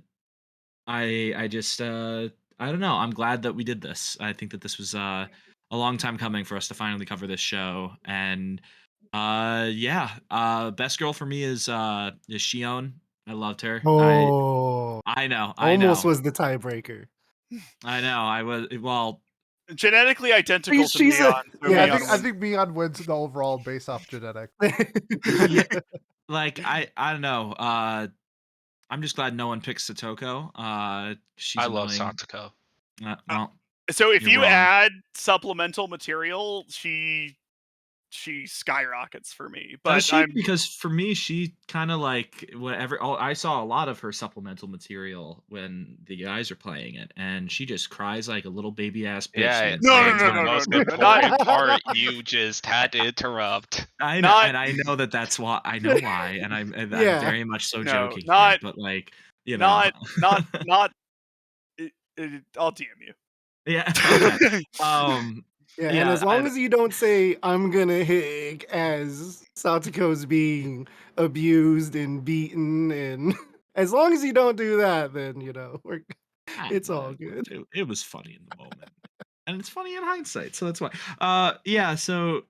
just I don't know. I'm glad that we did this. I think that this was a long time coming for us to finally cover this show. And yeah, best girl for me is Shion. I loved her. Oh, I know. almost was the tiebreaker. I know. I was well. genetically identical to She's Neon. So Yeah, Neon I think Mion wins the overall based off genetic. Yeah, like I don't know. I'm just glad no one picks Satoko. She's I love annoying. Satoko. Well, So if you're you wrong. add supplemental material, she skyrockets for me. But Does she? I'm Because for me, she kind of like whatever. I saw a lot of her supplemental material when the guys are playing it, and she just cries like a little baby ass bitch. Yeah, the No, entire and the time. most no, important part you just had to interrupt. I know, not- and I know that's why. I know why, and I'm Yeah. very much so No, joking here. not- But like, you know, not. I'll DM you. yeah. Okay. Yeah, and Yeah, as long as you don't say I'm gonna hit as Satoko's being abused and beaten, and as long as you don't do that, then it's all good. It was funny in the moment, and it's funny in hindsight. So that's why. Yeah. So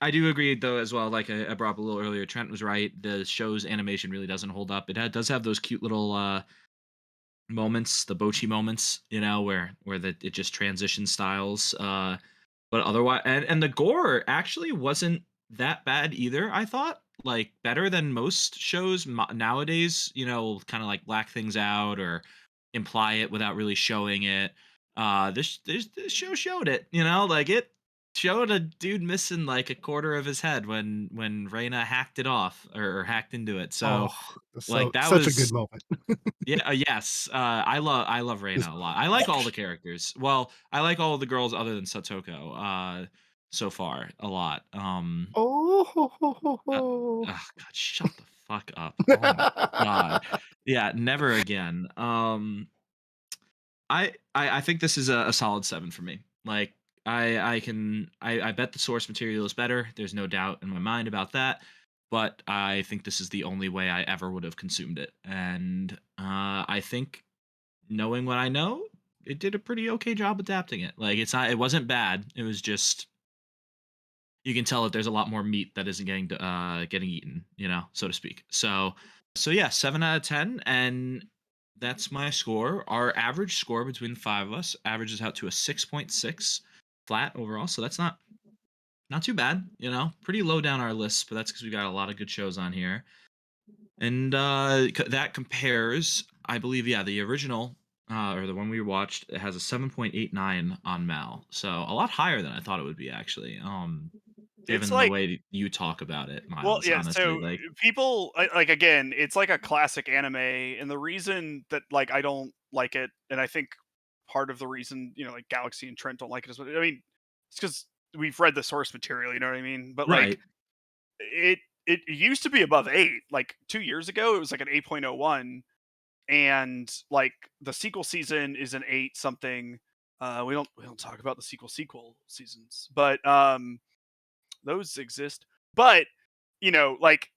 I do agree though as well. Like I brought up a little earlier, Trent was right. The show's animation really doesn't hold up. Does have those cute little moments, the Bochi moments, where it just transition styles. But otherwise, and the gore actually wasn't that bad either. I thought like better than most shows nowadays. Kind of like black things out or imply it without really showing it. This show showed it. Like it showed a dude missing like a quarter of his head when Reina hacked it off or hacked into it. So like that such was a good moment. yeah, yes. I love Reina a lot. I like all the characters. Well, I like all of the girls other than Satoko. So far a lot. Oh, God, shut the fuck up. Oh my god. Yeah, never again. I think this is a solid 7 for me. Like I bet the source material is better. There's no doubt in my mind about that. But I think this is the only way I ever would have consumed it. And I think knowing what I know, it did a pretty okay job adapting it. Like it wasn't bad. It was just you can tell that there's a lot more meat that isn't getting eaten, so to speak. So yeah, 7 out of 10, and that's my score. Our average score between the 5 of us averages out to a 6.6 flat overall. So that's not too bad, pretty low down our list, but that's because we got a lot of good shows on here. And that compares, I believe, yeah, the original or the one we watched, it has a 7.89 on Mal, so a lot higher than I thought it would be actually. It's Given the like, way you talk about it, well, Miles, yeah. honestly, So like people like again, it's like a classic anime, and the reason that like I don't like it, and I think part of the reason like Galaxy and Trent don't like it is, I mean, it's because we've read the source material. You know what I mean? But like right, it used to be above 8. Like 2 years ago, it was like an 8.01, and like the sequel season is an 8 something. We don't talk about the sequel seasons, but those exist. But like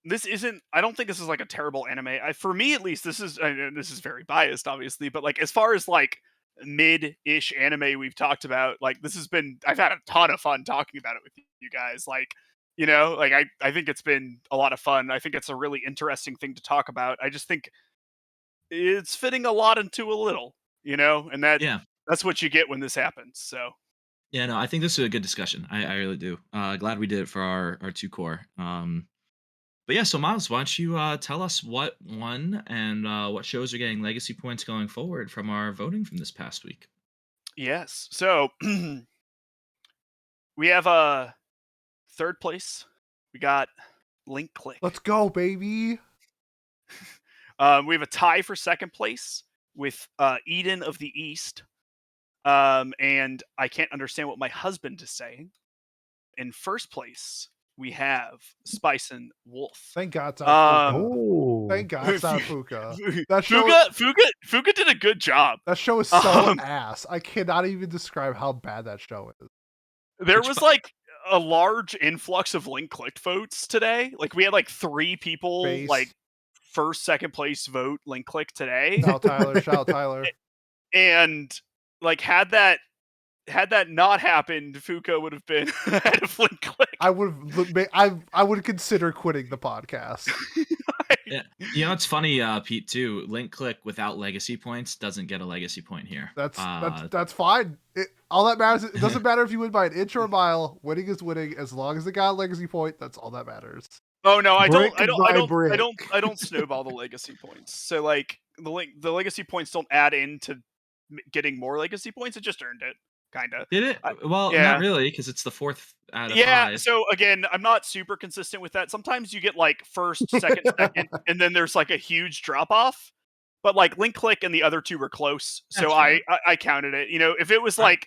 this isn't. I don't think this is like a terrible anime. For me, at least, this is. This is very biased, obviously, but like as far as like mid-ish anime we've talked about, like this has been. I've had a ton of fun talking about it with you guys. Like like I think it's been a lot of fun. I think it's a really interesting thing to talk about. I just think it's fitting a lot into a little, and yeah, that's what you get when this happens. So yeah. No, I think this is a good discussion. I really do. Glad we did it for our 2 core. But yeah, so Miles, why don't you tell us what won and what shows are getting legacy points going forward from our voting from this past week? yes, so we have a third place. We got Link Click. Let's go, baby. We have a tie for second place with Eden of the East. And I can't understand what my husband is saying. In first place, we have Spice and Wolf. Thank God it's not Fuka. Oh, Thank God it's not Fuka. That show, Fuka did a good job. that show is so ass. I cannot even describe how bad that show is. There was like a large influx of Link Click votes today. Like we had like 3 people Base. like first, second place vote Link Click today. Shout Tyler, shout Tyler. And like had that not happened, Fuka would have been ahead of Link Click. I would consider quitting the podcast. Yeah. You know, it's funny, Pete, too. Link click without legacy points doesn't get a legacy point here. That's fine. All that matters. It doesn't matter if you win by an inch or a mile. Winning is winning. As long as it got a legacy point, that's all that matters. Oh no, I Brick don't. by brick. I don't snowball the legacy points. So like the legacy points don't add into getting more legacy points. It just earned it, kind of. Did it? Well, yeah. not really, because it's the 4th out of Yeah. 5. So again, I'm not super consistent with that. Sometimes you get like first, second, and then there's like a huge drop off. But like Link Click and the other two were close, so That's I counted it. You know, if it was like,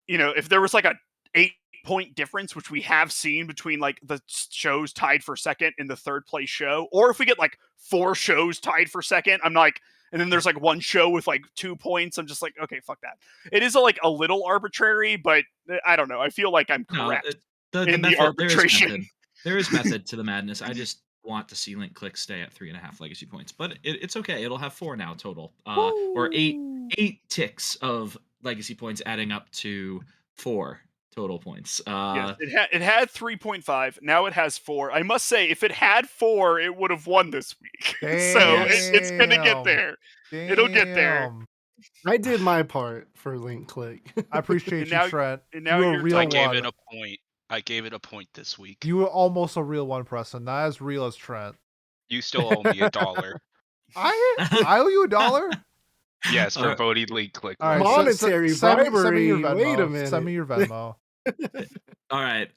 you know, if there was like a 8-point difference, which we have seen between like the shows tied for second in the third place show, or if we get like 4 shows tied for second, I'm like, and then there's like one show with like 2 points, I'm just like, okay, fuck that. It is like a little arbitrary, but I don't know. I feel like I'm correct in the arbitration. There is method to the madness. I just want to see Link Click stay at 3.5 legacy points, but it's okay. It'll have 4 now total, or 8 ticks of legacy points, adding up to 4 total points. Yes, it had 3.5. Now it has 4. I must say, if it had 4, it would have won this week. So it's gonna get there. Damn. It'll get there. I did my part for Link Click. I appreciate you, Trent. And now You're a real I one. gave it a point. I gave it a point this week. You were almost a real one, Preston. Not as real as Trent. You still owe me $1. I owe you $1? Yes, for voting Link Click. All right, Monetary send me your bribery. Venmo. Wait a minute. Send me your Venmo. All right.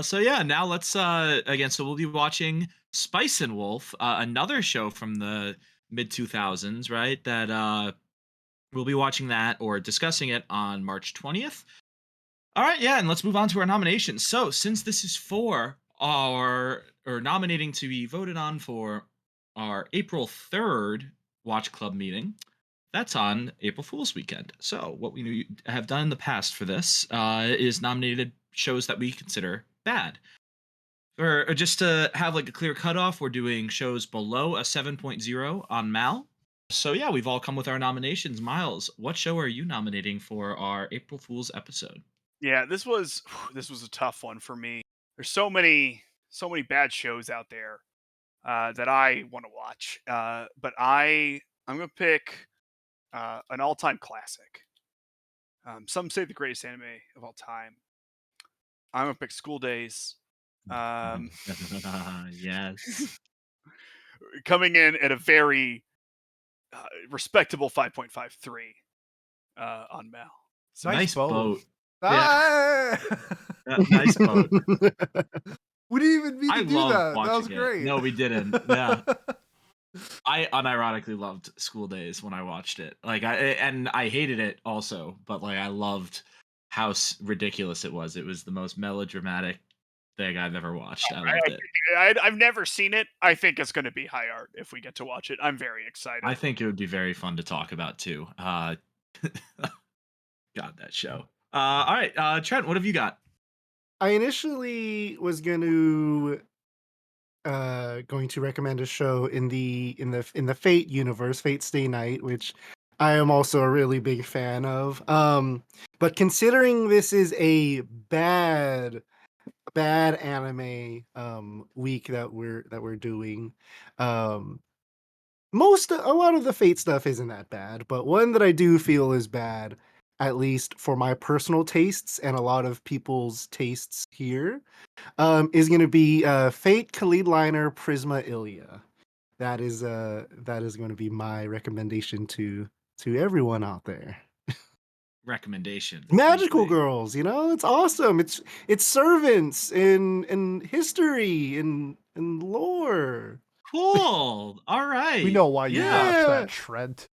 So yeah, now let's again. So we'll be watching Spice and Wolf, another show from the mid 2000s, right? That we'll be watching that or discussing it on March 20th. All right, yeah, and let's move on to our nominations. So since this is for our or nominating to be voted on for our April 3rd Watch Club meeting, that's on April Fool's weekend. So what we have done in the past for this is nominated shows that we consider bad. Or just to have like a clear cutoff, we're doing shows below a 7.0 on Mal. So yeah, we've all come with our nominations. Miles, what show are you nominating for our April Fool's episode? Yeah, this was a tough one for me. There's so many bad shows out there that I want to watch. But I'm gonna pick an all-time classic. Some say the greatest anime of all time. I'm gonna pick School Days. Yes. Coming in at a very respectable 5.53 on Mal. So nice boat. Yeah. Nice boat. We didn't even mean to do that. That was it. great. No, we didn't. Yeah. I unironically loved School Days when I watched it. Like I hated it also, but like I loved how ridiculous it was. It was the most melodramatic thing I've ever watched. I loved it. I've never seen it. I think it's going to be high art if we get to watch it. I'm very excited. I think it would be very fun to talk about too. God, that show. All right, Trent, what have you got? I initially was going to recommend a show in the Fate universe, Fate Stay Night, which I am also a really big fan of. But considering this is a bad anime week that we're doing, a lot of the Fate stuff isn't that bad, but one that I do feel is bad, at least for my personal tastes and a lot of people's tastes here, is going to be Fate Khalid Liner Prisma Ilya. That is going to be my recommendation to everyone out there. Recommendation. Magical girls, it's awesome. It's servants in history and lore. Cool. All right. We know why you watched that, Trent.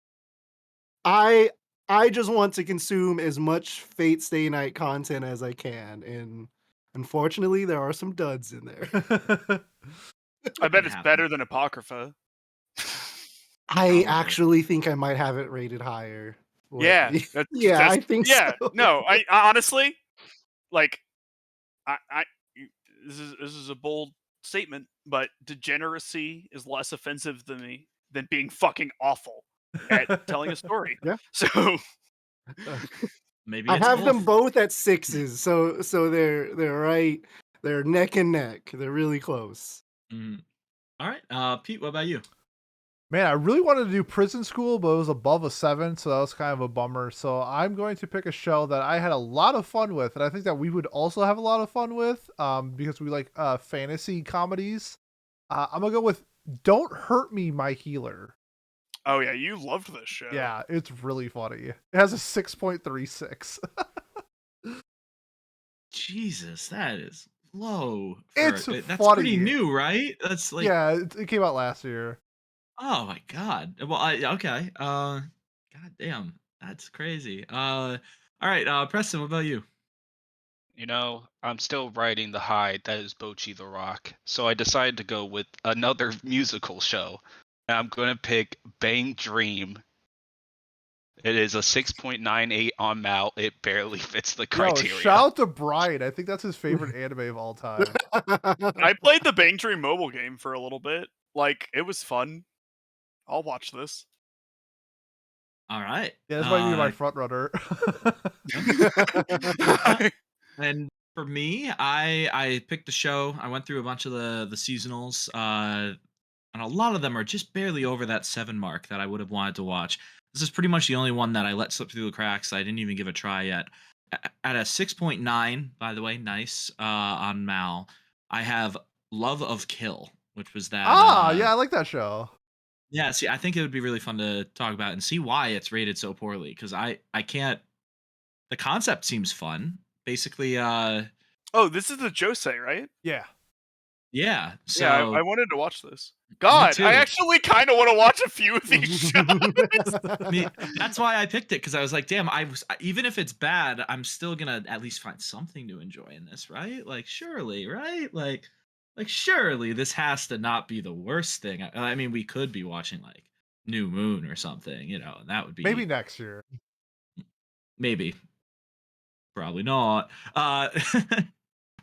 I just want to consume as much Fate Stay Night content as I can, and unfortunately, there are some duds in there. I bet it's better than Apocrypha. I actually think I might have it rated higher. Yeah, I think so. No, I honestly, like, I this is a bold statement, but degeneracy is less offensive than being fucking awful at telling a story. Yeah. So maybe I have them both at 6s, so they're right. They're neck and neck. They're really close. All All right, Pete, what about you? Man, I really wanted to do Prison School, but it was above a 7, so that was kind of a bummer. So I'm going to pick a show that I had a lot of fun with, and I think that we would also have a lot of fun with, because we like fantasy comedies. I'm gonna go with Don't Hurt Me, My Healer. Oh yeah, you loved this show. Yeah, it's really funny. It has a 6.36. Jesus, that is low. It's That's pretty funny. new, right? That's like, Yeah, it came out last year. oh my god. Well, okay. God damn, that's crazy. All right, Preston, what about you? You know, I'm still riding the high that is Bochi the Rock, so I decided to go with another musical show. And I'm going to pick Bang Dream. It is a 6.98 on Mal. It barely fits the Yo, criteria. shout out to Brian. I think that's his favorite anime of all time. I played the Bang Dream mobile game for a little bit. Like, it was fun. I'll watch this. All right. Yeah, this might be my front runner. And for me, I picked the show. I went through a bunch of the seasonals, and a lot of them are just barely over that 7 mark that I would have wanted to watch. This is pretty much the only one that I let slip through the cracks. I didn't even give a try yet. At a 6.9, by the way, nice on Mal. I have Love of Kill, which was that. Yeah, I like that show. Yeah, see, I think it would be really fun to talk about and see why it's rated so poorly. Because I can't. The concept seems fun. Basically, Oh, this is the Josei, right? Yeah. yeah. So Yeah, I wanted to watch this. God, too. I actually kind of want to watch a few of these shows. That's why I picked it, because I was like, damn, even if it's bad, I'm still gonna at least find something to enjoy in this, right? Like, surely, right? Like surely this has to not be the worst thing. I mean, we could be watching like New Moon or something, and that would be Maybe next year. maybe, probably not.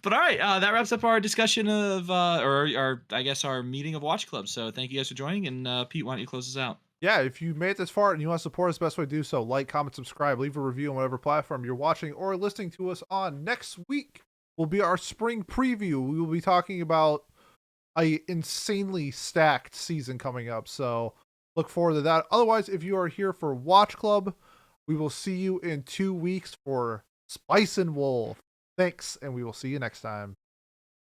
But all right, that wraps up our discussion of, or our, I guess, our meeting of Watch Club. So thank you guys for joining, and Pete, why don't you close us out? Yeah, if you made it this far and you want to support us, the best way to do so, like, comment, subscribe, leave a review on whatever platform you're watching or listening to us on. Next week will be our spring preview. We will be talking about a insanely stacked season coming up, so look forward to that. Otherwise, if you are here for Watch Club, we will see you in 2 weeks for Spice and Wolf. Thanks, and we will see you next time.